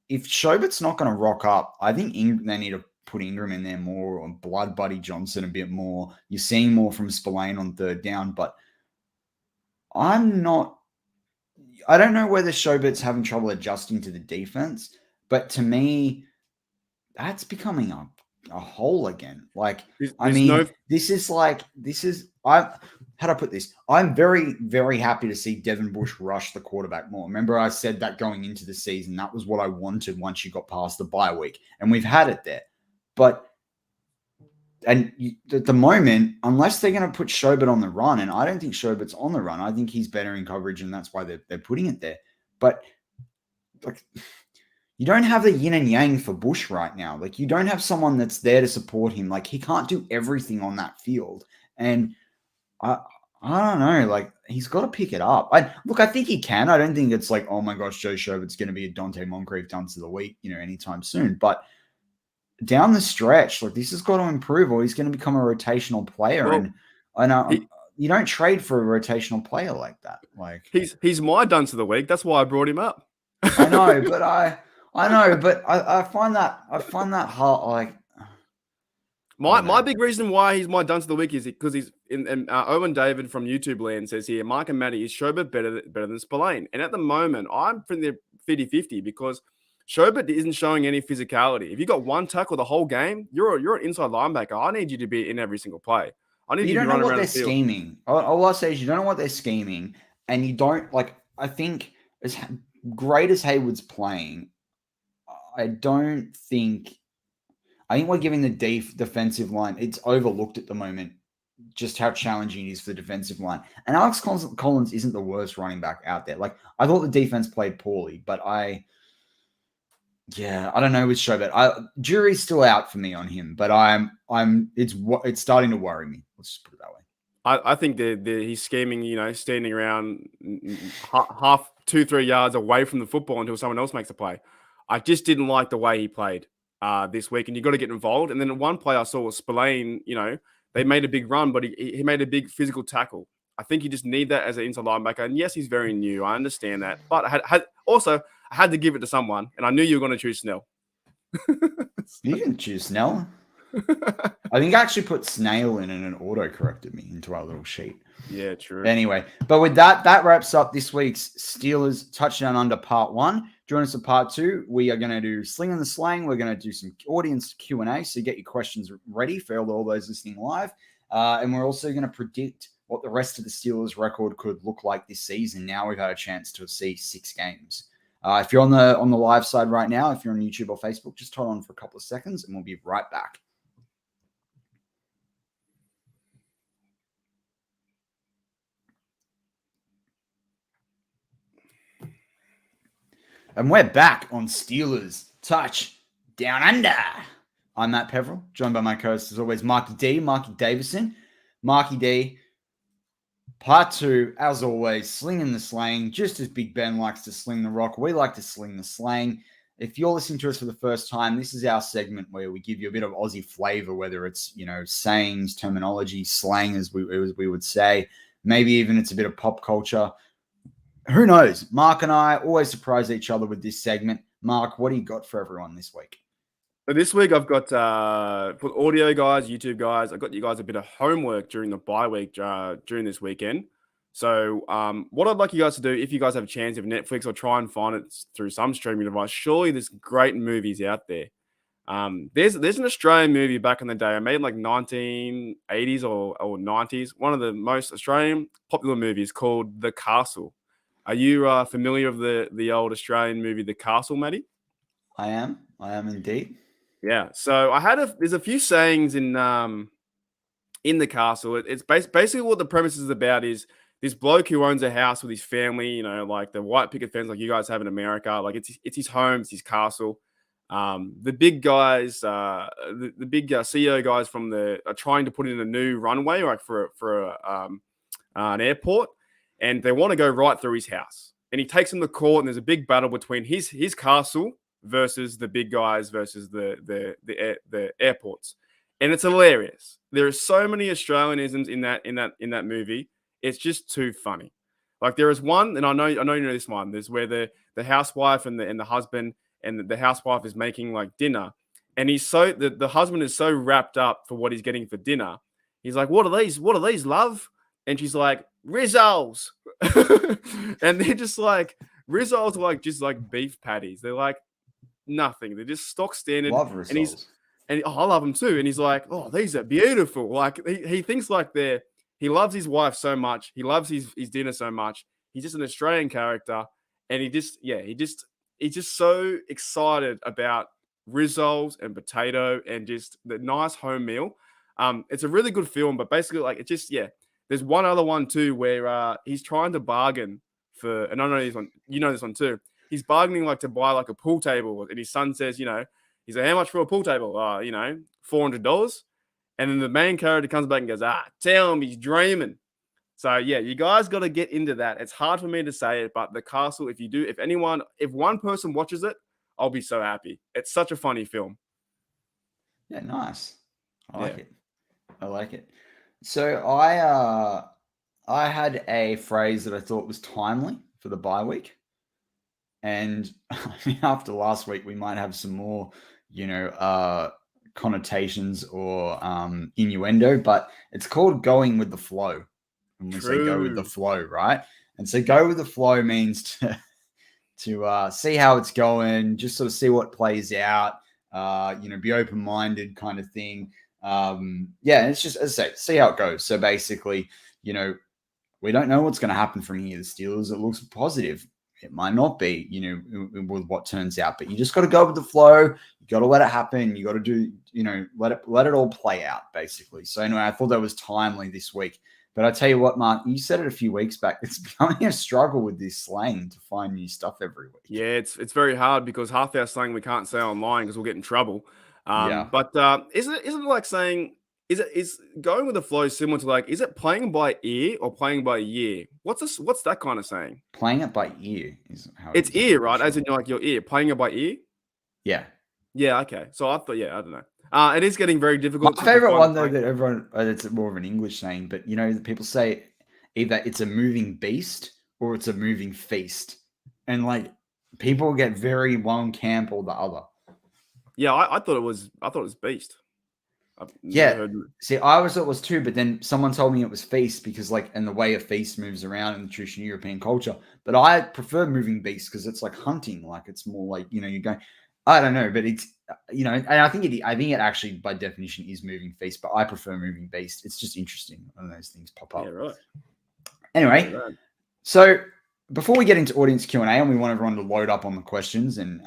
If Sherbert's not going to rock up, I think they need to put Ingram in there more, or Blood Buddy Johnson a bit more. You're seeing more from Spillane on third down, but I don't know whether Sherbert's having trouble adjusting to the defense, but to me, that's becoming a hole again. Like, how do I put this? I'm very, very happy to see Devin Bush rush the quarterback more. Remember, I said that going into the season, that was what I wanted once you got past the bye week, and we've had it there. But at the moment, unless they're going to put Sherbert on the run, and I don't think Sherbert's on the run, I think he's better in coverage, and that's why they're putting it there. But like, you don't have the yin and yang for Bush right now. Like, you don't have someone that's there to support him. Like, he can't do everything on that field, and I don't know. Like, he's got to pick it up. I think he can. I don't think it's like, oh my gosh, Joe Sherbert's going to be a Dante Moncrief dunce of the week, anytime soon. But down the stretch, like, this has got to improve, or he's going to become a rotational player. Well, and I know you don't trade for a rotational player like that. Like, he's my dunce of the week. That's why I brought him up. I know, but I find that hard. Like, my big reason why he's my dunce of the week is because he's in Owen David from YouTube land says here, Mark and Matty, is Sherbert better than Spillane? And at the moment, I'm from the 50-50 because Schobert isn't showing any physicality. If you got one tackle the whole game, you're an inside linebacker. I need you to be in every single play. I need you you to don't be know running what around they're the field. scheming. All I say is you don't know what they're scheming, and you don't like. I think as great as Heyward's playing, I think we're giving the defensive line. It's overlooked at the moment just how challenging it is for the defensive line. And Alex Collins isn't the worst running back out there. Like I thought the defense played poorly, but I don't know with Schobert. Jury's still out for me on him, but it's starting to worry me. Let's just put it that way. I think he's scheming, standing around half 2-3 yards away from the football until someone else makes a play. I just didn't like the way he played this week, and you got to get involved. And then one play I saw was Spillane, they made a big run, but he made a big physical tackle. I think you just need that as an inside linebacker. And yes, he's very new. I understand that. But I had to give it to someone, and I knew you were going to choose Snell. You can choose Snell. I think I actually put Snail in and it auto-corrected me into our little sheet. Yeah, true. Anyway, but with that wraps up this week's Steelers Touchdown Under Part 1. Join us for Part 2. We are going to do Sling and the Slang. We're going to do some audience Q&A, so get your questions ready for all those listening live. And we're also going to predict what the rest of the Steelers record could look like this season. Now we've had a chance to see 6 games. If you're on the live side right now, if you're on YouTube or Facebook, just hold on for a couple of seconds and we'll be right back. And we're back on Steelers Touch Down Under. I'm Matt Peverell, joined by my co-host, as always, Marky Davison. Marky D, Part 2, as always, slinging the slang. Just as Big Ben likes to sling the rock, we like to sling the slang. If you're listening to us for the first time, this is our segment where we give you a bit of Aussie flavor, whether it's, sayings, terminology, slang, as we would say. Maybe even it's a bit of pop culture. Who knows? Mark and I always surprise each other with this segment. Mark, what do you got for everyone this week? This week I've got for audio guys, YouTube guys, I got you guys a bit of homework during the bye week during this weekend. So what I'd like you guys to do, if you guys have a chance of Netflix or try and find it through some streaming device, surely there's great movies out there. There's an Australian movie back in the day. I made like 1980s or 90s. One of the most Australian popular movies called The Castle. Are you familiar with the old Australian movie, The Castle, Matty? I am indeed. Yeah. So there's a few sayings in The Castle. It's basically what the premise is about is this bloke who owns a house with his family, like the white picket fence like you guys have in America. Like it's his home, it's his castle. The big guys, the big CEO guys are trying to put in a new runway like for an airport. And they want to go right through his house. And he takes them to court, and there's a big battle between his castle versus the big guys versus the airports. And it's hilarious. There are so many Australianisms in that movie. It's just too funny. Like there is one, and I know you know this one. There's where the housewife and the husband and the housewife is making like dinner, and the husband is so wrapped up for what he's getting for dinner. He's like, "What are these? What are these, love?" And she's like, "Rizzoles." And they're just like, Rizzoles are like just like beef patties. They're like nothing. They're just stock standard. Love Rizzoles. And I love them too. And he's like, "Oh, these are beautiful." Like he thinks like he loves his wife so much. He loves his dinner so much. He's just an Australian character. And he's just so excited about Rizzoles and potato and just the nice home meal. It's a really good film, but basically like there's one other one too where he's trying to bargain for, and I know this one, you know this one too. He's bargaining like to buy like a pool table, and his son says, he's like, "How much for a pool table?" $400. And then the main character comes back and goes, "Tell him he's dreaming." So yeah, you guys got to get into that. It's hard for me to say it, but The Castle, if one person watches it, I'll be so happy. It's such a funny film. Yeah, nice. I like it. So I had a phrase that I thought was timely for the bye week. And after last week, we might have some more, connotations or innuendo, but it's called going with the flow. And we say go with the flow, right? And so go with the flow means to see how it's going, just sort of see what plays out, be open-minded kind of thing. It's just, as I say, see how it goes. So basically, we don't know what's going to happen from here. The Steelers, it looks positive. It might not be, with what turns out, but you just got to go with the flow. You got to let it happen. You got to do, let it all play out, basically. So anyway, I thought that was timely this week. But I tell you what, Mark, you said it a few weeks back. It's becoming a struggle with this slang to find new stuff every week. Yeah, it's very hard because half our slang we can't say online because we'll get in trouble. But isn't it like saying, is going with the flow similar to like, is it playing by ear or playing by year? What's that kind of saying? Playing it by ear is how it's ear, right? Sure. As in like your ear, playing it by ear. Yeah. Yeah. Okay. So I thought, I don't know. It is getting very difficult. My favorite one though that everyone, it's more of an English saying, but people say either it's a moving beast or it's a moving feast, and like people get very one camp or the other. Yeah, I thought it was beast. See, I always thought it was too, but then someone told me it was feast because and the way a feast moves around in the traditional European culture. But I prefer moving beast because it's like hunting, like it's more like you're going. I don't know, but it's and I think it actually by definition is moving feast, but I prefer moving beast. It's just interesting when those things pop up. Yeah, right. Anyway, so before we get into audience Q&A, and we want everyone to load up on the questions and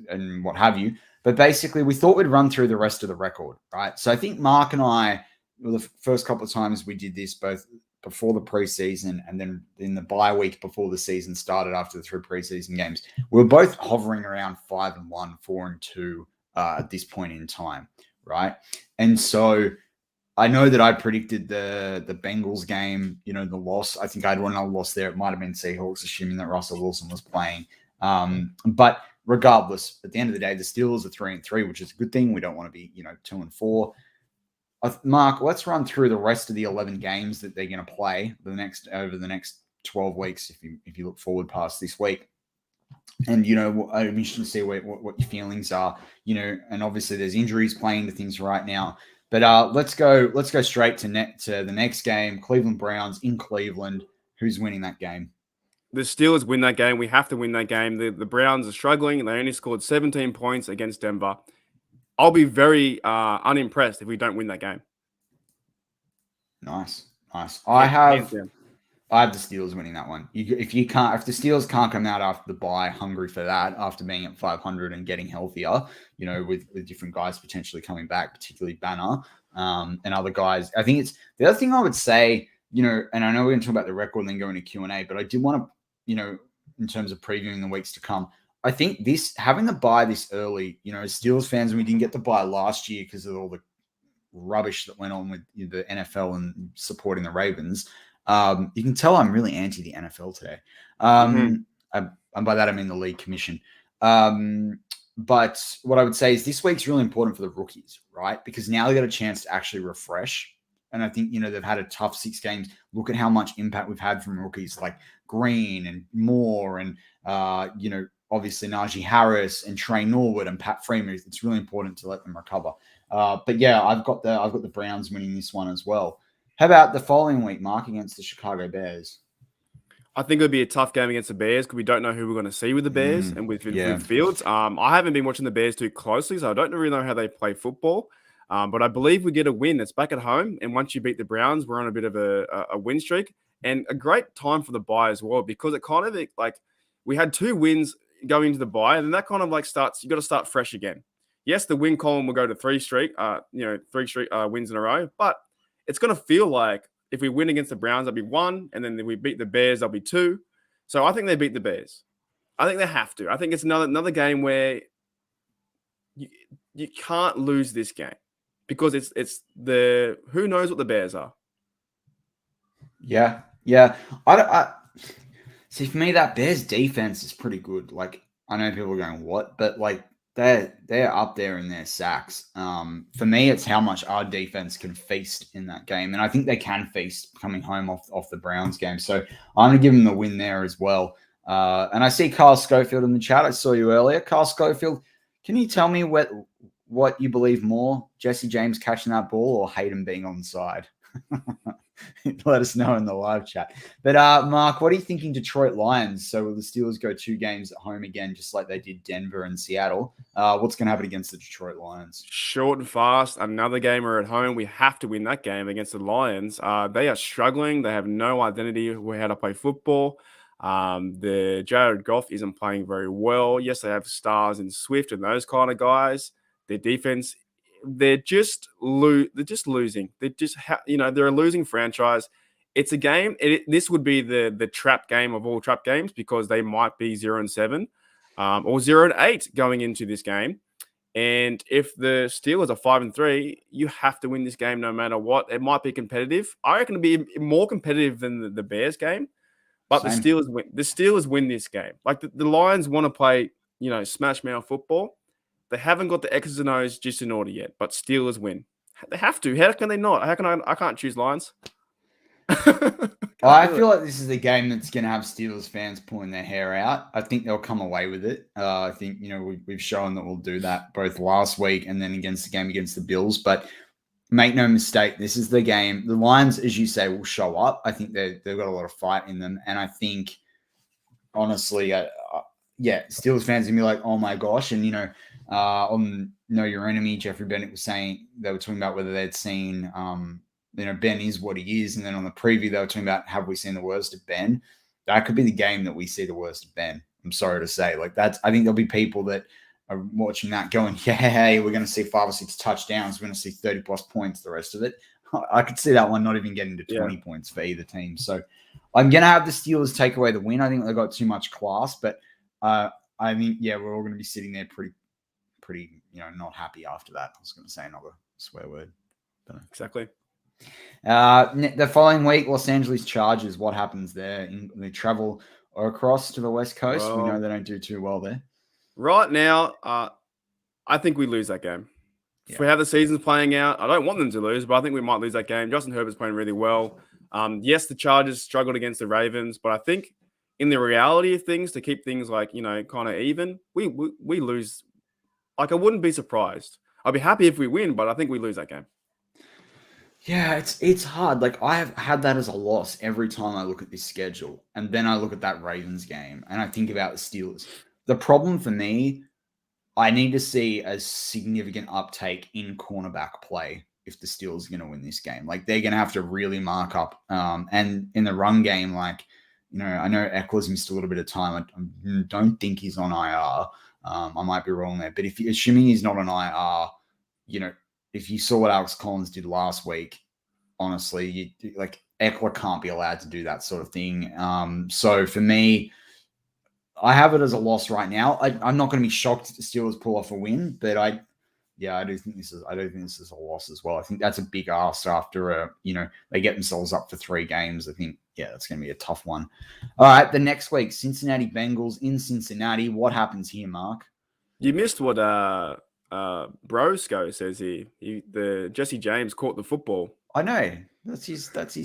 and what have you. But basically, we thought we'd run through the rest of the record, right? So I think Mark and I, the first couple of times we did this, both before the preseason and then in the bye week before the season started after the 3 preseason games, we were both hovering around 5-1, 4-2 at this point in time, right? And so I know that I predicted the Bengals game, the loss. I think I had one other loss there. It might have been Seahawks, assuming that Russell Wilson was playing. But regardless, at the end of the day, the Steelers are 3-3, which is a good thing. We don't want to be, 2-4. Mark, let's run through the rest of the 11 games that they're going to play over the next 12 weeks. If you look forward past this week, and I'm interested to see what your feelings are. And obviously there's injuries playing to things right now. But let's go straight to the next game. Cleveland Browns in Cleveland. Who's winning that game? The Steelers win that game. We have to win that game. The Browns are struggling, and they only scored 17 points against Denver. I'll be very unimpressed if we don't win that game. Nice. I have the Steelers winning that one. If the Steelers can't come out after the bye hungry for that, after being at 500 and getting healthier, with different guys potentially coming back, particularly Banner and other guys. I think it's the other thing I would say. And I know we're going to talk about the record and then go into Q&A, but I did want to, in terms of previewing the weeks to come, I think having the bye this early, as Steelers fans, and we didn't get the bye last year because of all the rubbish that went on with the NFL and supporting the Ravens. You can tell I'm really anti the NFL today. And by that, I mean the league commission. But what I would say is this week's really important for the rookies, right? Because now they got a chance to actually refresh. And I think, they've had a tough 6 games. Look at how much impact we've had from rookies like Green and Moore and, obviously Najee Harris and Trey Norwood and Pat Freeman. It's really important to let them recover. But yeah, I've got the Browns winning this one as well. How about the following week, Mark, against the Chicago Bears? I think it'll be a tough game against the Bears because we don't know who we're going to see with the Bears and with Fields. I haven't been watching the Bears too closely, so I don't really know how they play football. But I believe we get a win. It's back at home. And once you beat the Browns, we're on a bit of a win streak. And a great time for the bye as well, because it kind of like we had 2 wins going into the bye. And then that kind of like starts, you got to start fresh again. Yes, the win column will go to 3 straight, 3 straight wins in a row. But it's going to feel like if we win against the Browns, that'll be 1. And then if we beat the Bears, that'll be 2. So I think they beat the Bears. I think they have to. I think it's another game where you can't lose this game. Because it's who knows what the Bears are. Yeah. I see, for me, that Bears defense is pretty good. Like, I know people are going, what? But like they're up there in their sacks. For me, it's how much our defense can feast in that game. And I think they can feast coming home off the Browns game. So I'm going to give them the win there as well. And I see Carl Schofield in the chat. I saw you earlier. Carl Schofield, can you tell me what you believe more, Jesse James catching that ball or Hayden being onside? let us know in the live chat. But Mark, what are you thinking Detroit Lions? So will the Steelers go 2 games at home again, just like they did Denver and Seattle? What's going to happen against the Detroit Lions? Short and fast. Another gamer at home. We have to win that game against the Lions. They are struggling. They have no identity of how to play football. The Jared Goff isn't playing very well. Yes, they have stars in Swift and those kind of guys. Their defense, they're just losing. They're just they're a losing franchise. It's a game. This would be the trap game of all trap games because they might be 0-7 or 0-8 going into this game. And if the Steelers are 5-3, you have to win this game no matter what. It might be competitive. I reckon it'll be more competitive than the Bears game. But Same. the Steelers win. The Steelers win this game. Like the Lions want to play, smash mouth football. They haven't got the X's and O's just in order yet. But Steelers win. They have to. How can they not? How can I can't choose Lions. I feel like this is a game that's going to have Steelers fans pulling their hair out. I think they'll come away with it. I think, we've shown that we'll do that both last week and then against the game against the Bills. But make no mistake, this is the game. The Lions, as you say, will show up. I think they've got a lot of fight in them. And I think, honestly, Steelers fans are going to be like, oh my gosh. And, on Know Your Enemy, Jeffrey Bennett was saying, they were talking about whether they'd seen Ben is what he is. And then on the preview, they were talking about, have we seen the worst of Ben? That could be the game that we see the worst of Ben. I'm sorry to say. I think there'll be people that are watching that going, hey, we're going to see 5 or 6 touchdowns. We're going to see 30 plus points, the rest of it. I could see that one not even getting to 20 points for either team. So I'm going to have the Steelers take away the win. I think they've got too much class, but I think, we're all going to be sitting there pretty, not happy after that. I was going to say another swear word. Exactly. The following week, Los Angeles Chargers. What happens there? They travel across to the West Coast. We know they don't do too well there. Right now, I think we lose that game. Yeah. For how the season's playing out, I don't want them to lose, but I think we might lose that game. Justin Herbert's playing really well. Yes, the Chargers struggled against the Ravens, but I think in the reality of things, to keep things kind of even, we lose. I wouldn't be surprised. I'd be happy if we win, but I think we lose that game. Yeah, it's hard. I have had that as a loss every time I look at this schedule. And then I look at that Ravens game and I think about the Steelers. The problem for me, I need to see a significant uptake in cornerback play if the Steelers are going to win this game. They're going to have to really mark up. And in the run game, I know Eckler's missed a little bit of time. I don't think he's on IR. I might be wrong there. But assuming he's not on IR, if you saw what Alex Collins did last week, honestly, Eckler can't be allowed to do that sort of thing. So for me, I have it as a loss right now. I'm not going to be shocked if the Steelers pull off a win, but I do think this is a loss as well. I think that's a big ask after they get themselves up for 3 games. I think that's going to be a tough one. All right, the next week, Cincinnati Bengals in Cincinnati. What happens here, Mark? You missed what Brosco says here. The Jesse James caught the football. I know. That's his stance.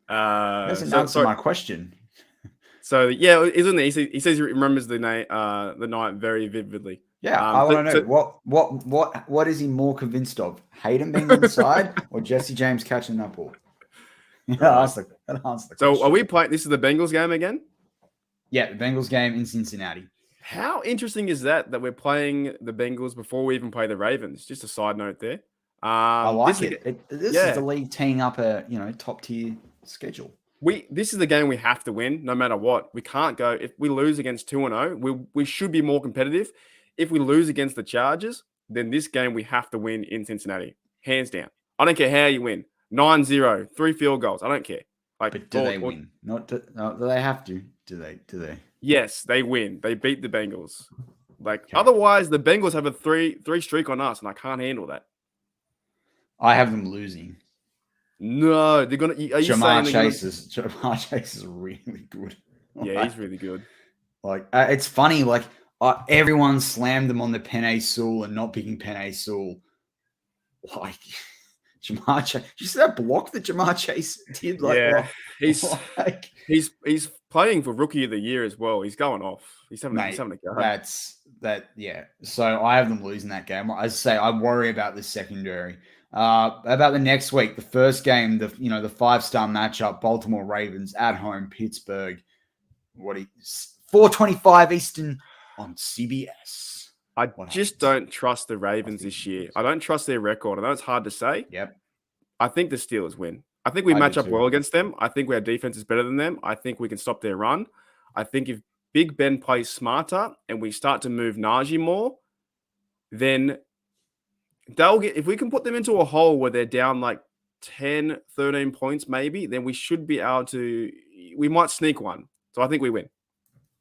Doesn't answer my question. So isn't he? He says he remembers the night very vividly. Yeah, I want to know what is he more convinced of? Hayden being inside or Jesse James catching that ball? Answer the question. So are we playing? This is the Bengals game again? Yeah, the Bengals game in Cincinnati. How interesting is that we're playing the Bengals before we even play the Ravens? Just a side note there. I like it. This is the league teeing up a top tier schedule. This is the game we have to win no matter what. We can't go if we lose against 2-0. We should be more competitive. If we lose against the Chargers, then this game we have to win in Cincinnati, hands down. I don't care how you win. 9-0, 3 field goals. I don't care. But do they win? Do they have to? Do they? Yes, they win. They beat the Bengals. Otherwise, the Bengals have a three streak on us, and I can't handle that. I have them losing. No, they're gonna. Are you Jamar Chase is really good. Yeah, he's really good. It's funny. Everyone slammed them on the Penei Sewell and not picking Penei Sewell. Jamar Chase. You see that block that Jamar Chase did? Yeah, like, he's playing for Rookie of the Year as well. He's going off. He's having a go. Yeah. So I have them losing that game. As I say, I worry about the secondary. About the next week, the first game, the 5-star matchup, Baltimore Ravens at home, Pittsburgh. 4:25 Eastern on CBS. I just don't trust the Ravens this year. I don't trust their record. I know it's hard to say. Yep. I think the Steelers win. I think we match up well against them. I think our defense is better than them. I think we can stop their run. I think if Big Ben plays smarter and we start to move Najee more, then if we can put them into a hole where they're down like 10, 13 points maybe, then we should be able to, we might sneak one. So I think we win.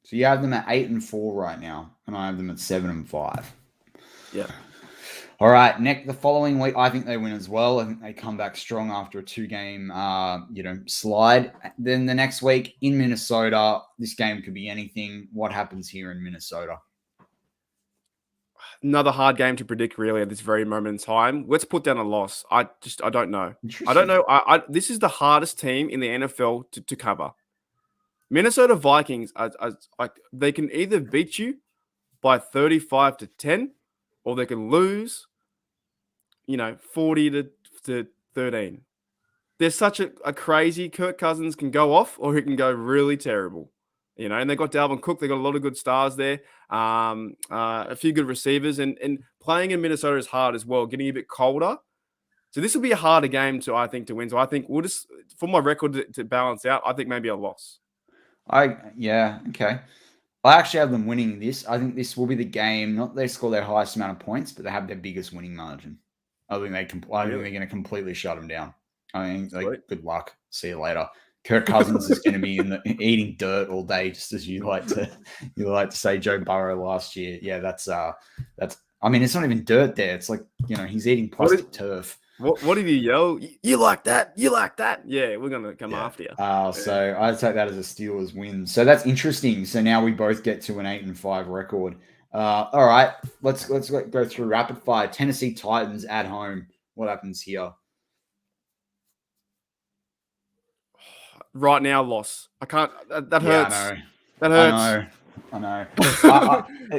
So you have them at 8-4 right now, and I have them at 7-5. Yeah. All right. The following week, I think they win as well. I think they come back strong after a 2-game, slide. Then the next week in Minnesota, this game could be anything. What happens here in Minnesota? Another hard game to predict, really, at this very moment in time. Let's put down a loss. I don't know. I don't know. This is the hardest team in the NFL to cover. Minnesota Vikings are they can either beat you by 35-10, or they can lose, 40 to 13. There's such a crazy. Kirk Cousins can go off, or he can go really terrible. And they got Dalvin Cook. They got a lot of good stars there. A few good receivers, and playing in Minnesota is hard as well. Getting a bit colder, so this will be a harder game to win. So I think we'll just, for my record to balance out, I think maybe a loss. Okay. I actually have them winning this. I think this will be the game. Not they score their highest amount of points, but they have their biggest winning margin. I think they're going to completely shut them down. I mean, good luck. See you later. Kirk Cousins is going to be eating dirt all day, just as you like to say Joe Burrow last year. Yeah, that's. I mean, it's not even dirt there. It's like he's eating plastic turf. What did you yell? You like that? You like that? Yeah, we're gonna come after you. So I take that as a Steelers win. So that's interesting. So now we both get to an 8-5 record. All right, let's go through rapid fire. Tennessee Titans at home. What happens here? Right now, loss. I can't. That hurts. I know. That hurts. I know.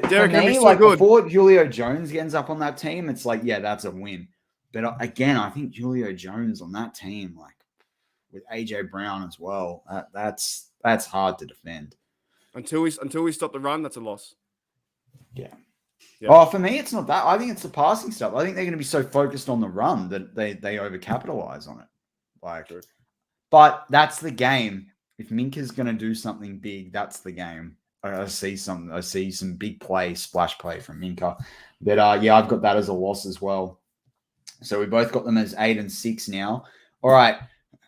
Derek Henry's so good. Before Julio Jones ends up on that team, it's like, yeah, that's a win. But again, I think Julio Jones on that team, like with AJ Brown as well, that's hard to defend. Until we stop the run, that's a loss. Yeah. Oh, for me, it's not that. I think it's the passing stuff. I think they're going to be so focused on the run that they overcapitalize on it. But that's the game. If Minka's going to do something big, that's the game. I see some big splash play from Minka. But I've got that as a loss as well. So we both got them as 8-6 now. All right.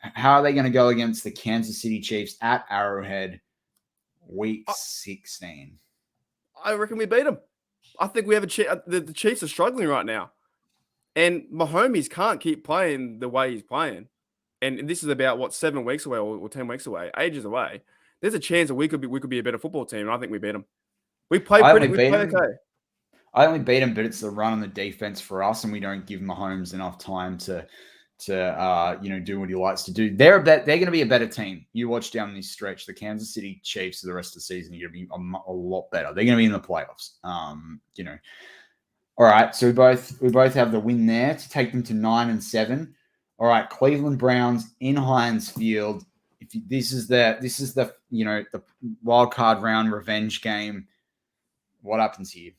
How are they going to go against the Kansas City Chiefs at Arrowhead week 16? I reckon we beat them. I think we have the Chiefs are struggling right now. And Mahomes can't keep playing the way he's playing. And this is about 7 weeks away or 10 weeks away, ages away. There's a chance that we could be a better football team, and I think we beat them. We play okay. I only beat them, but it's the run on the defense for us, and we don't give Mahomes enough time to do what he likes to do. They're going to be a better team. You watch down this stretch, the Kansas City Chiefs for the rest of the season are going to be a lot better. They're going to be in the playoffs. All right, so we both have the win there to take them to 9-7. All right, Cleveland Browns in Heinz Field. This is the wild card round revenge game. What happens here?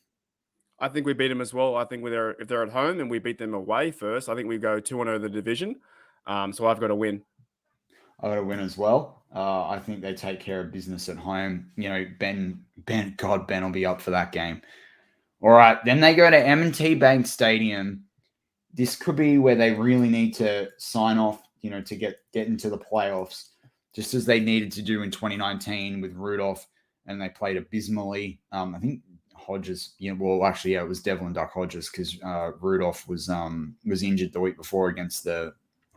I think we beat them as well. I think if they're at home and we beat them away first, I think we go 2-0 the division. So I've got to win. I've got to win as well. I think they take care of business at home. Ben will be up for that game. All right, then they go to M&T Bank Stadium. This could be where they really need to sign off, to get into the playoffs, just as they needed to do in 2019 with Rudolph, and they played abysmally. I think Hodges, it was Devlin Duck Hodges because Rudolph was injured the week before against the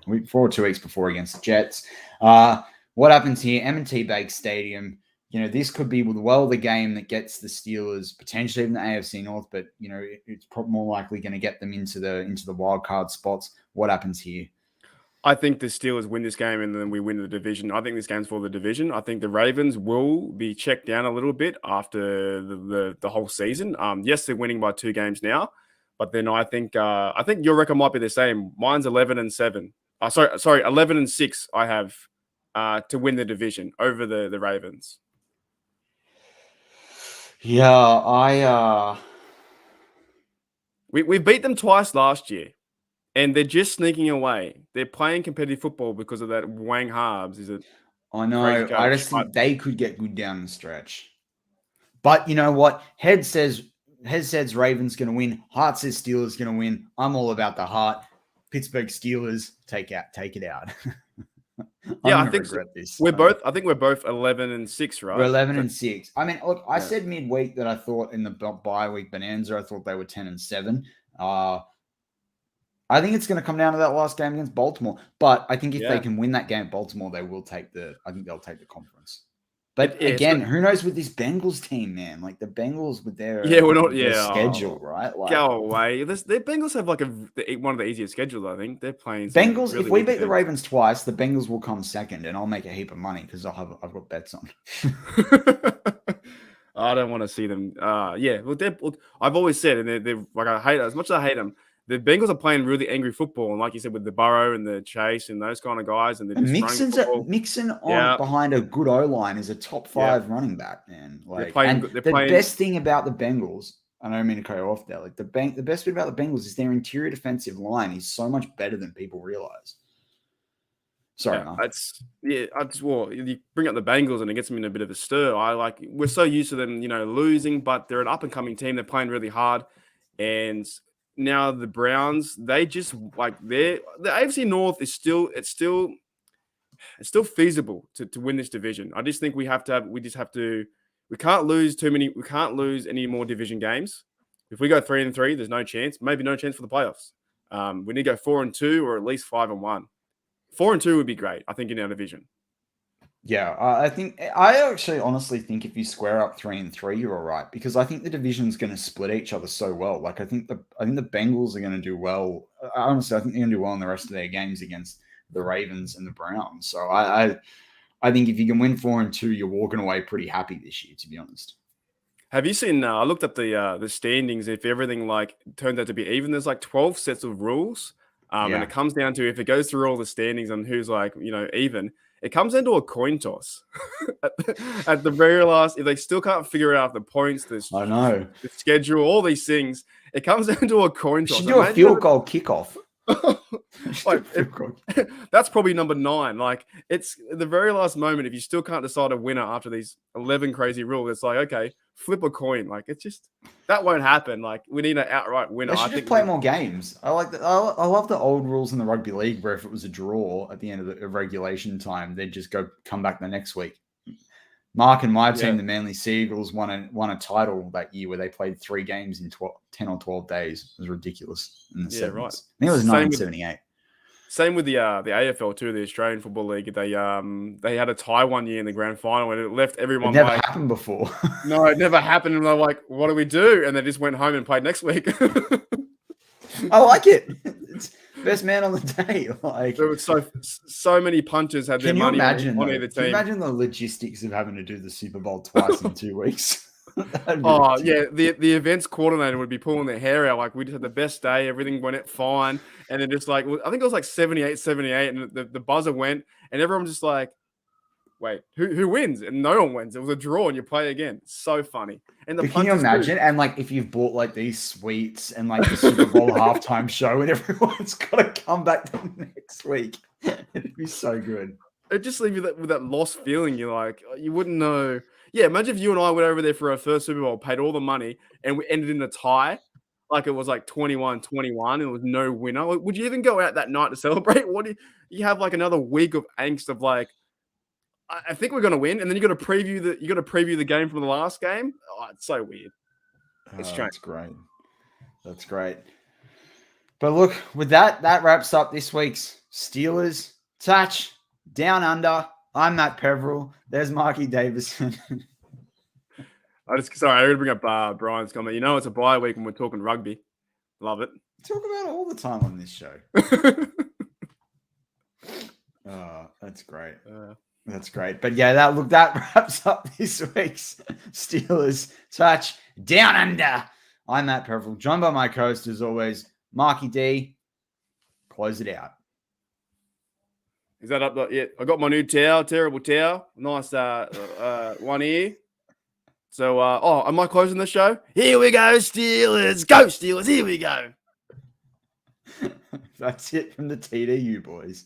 week before, 2 weeks before against the Jets. What happens here? M&T Bank Stadium. this could be the game that gets the Steelers potentially in the AFC North, but it's probably more likely going to get them into the wild card spots. What happens here? I think the Steelers win this game and then we win the division. I think this game's for the division. I think the Ravens will be checked down a little bit after the whole season. Yes, they're winning by 2 games now, but then I think your record might be the same. Mine's 11-7. 11-6. I have to win the division over the Ravens. Yeah, we beat them twice last year. And they're just sneaking away. They're playing competitive football because of that Wang Harbs. I know. I just think they could get good down the stretch. But you know what? Head says Ravens going to win. Heart says Steelers going to win. I'm all about the heart. Pittsburgh Steelers, take it out. I think this. I think we're both 11-6, right? We're 11-6. I mean, look, I said midweek that I thought in the bye week bonanza, I thought they were 10-7. I think it's going to come down to that last game against Baltimore. But I think if they can win that game at Baltimore, they'll take the conference. But again, who knows with this Bengals team, man? Like the Bengals with their schedule, right? Like, go away. The Bengals have like one of the easiest schedules, I think. They're playing Bengals. Really if we beat the Ravens twice, the Bengals will come second, and I'll make a heap of money because I've got bets on. I don't want to see them. Look, I've always said, and they're like I hate as much as I hate them. The Bengals are playing really angry football, and like you said, with the Burrow and the Chase and those kind of guys, and they're just Mixon behind a good O-line is a top 5 running back, man. Like, the best thing about the Bengals, I don't mean to cut you off there. Like the best bit about the Bengals is their interior defensive line is so much better than people realize. Sorry, you bring up the Bengals and it gets them in a bit of a stir. We're so used to them, losing, but they're an up and coming team. They're playing really hard, and now the Browns, they just the AFC North is still feasible to win this division. I just think we can't lose any more division games. If we go 3-3, there's no chance, maybe no chance for the playoffs. We need to go 4-2 or at least 5-1. 4-2 would be great, I think, in our division. Yeah, I actually honestly think if you square up 3-3, you're all right because I think the division's going to split each other so well. Like I think the Bengals are going to do well. Honestly, I think they're going to do well in the rest of their games against the Ravens and the Browns. So I think if you can win 4-2, you're walking away pretty happy this year, to be honest. Have you seen? I looked up the standings. If everything turns out to be even, there's 12 sets of rules, and it comes down to if it goes through all the standings and who's even. It comes into a coin toss at the very last. If they still can't figure out the points, the schedule, all these things, it comes into a coin toss. You should do a field goal kickoff. That's probably number 9. It's the very last moment. If you still can't decide a winner after these 11 crazy rules, it's okay, flip a coin. It's just that won't happen. We need an outright winner. They should just play more games. I love the old rules in the rugby league where if it was a draw at the end of the regulation time, they'd just come back the next week. Mark and my team, the Manly Seagulls, won a title that year where they played 3 games in 10 or 12 days. It was ridiculous in the 70s. Right. I think it was 1978. Same with the AFL too, the Australian Football League. They had a tie one year in the grand final and it left everyone. It never happened before. No, it never happened. And they're like, what do we do? And they just went home and played next week. I like it. It's best man on the day. There was so many punches had their money on either team. Can you imagine the logistics of having to do the Super Bowl twice in 2 weeks? The events coordinator would be pulling their hair out. We just had the best day, everything went fine, and then just I think it was 78, and the buzzer went, and everyone was just wait, who wins? And no one wins. It was a draw, and you play again. So funny. And can you imagine? And if you've bought these suites and the Super Bowl halftime show, and everyone's got to come back the next week, it'd be so good. It just leaves you with that lost feeling. You're you wouldn't know. Yeah, imagine if you and I went over there for our first Super Bowl, paid all the money, and we ended in a tie. It was 21-21, and there was no winner. Would you even go out that night to celebrate? What do you have another week of angst of I think we're going to win, and then you got to preview the game from the last game. Oh, it's so weird. It's strange. That's great. But look, with that wraps up this week's Steelers Touch Down Under. I'm Matt Peverell. There's Marky Davison. I gotta bring up Brian's comment. You know, it's a bye week when we're talking rugby. Love it. Talk about it all the time on this show. Oh, that's great. That's great. But yeah, that wraps up this week's Steelers Touch Down Under. I'm Matt Peverell, joined by my co-host as always, Marky D. Close it out. Is that up? Yeah, I got my new towel, terrible towel. Nice one ear. So, am I closing the show? Here we go, Steelers. Go, Steelers. Here we go. That's it from the TDU boys.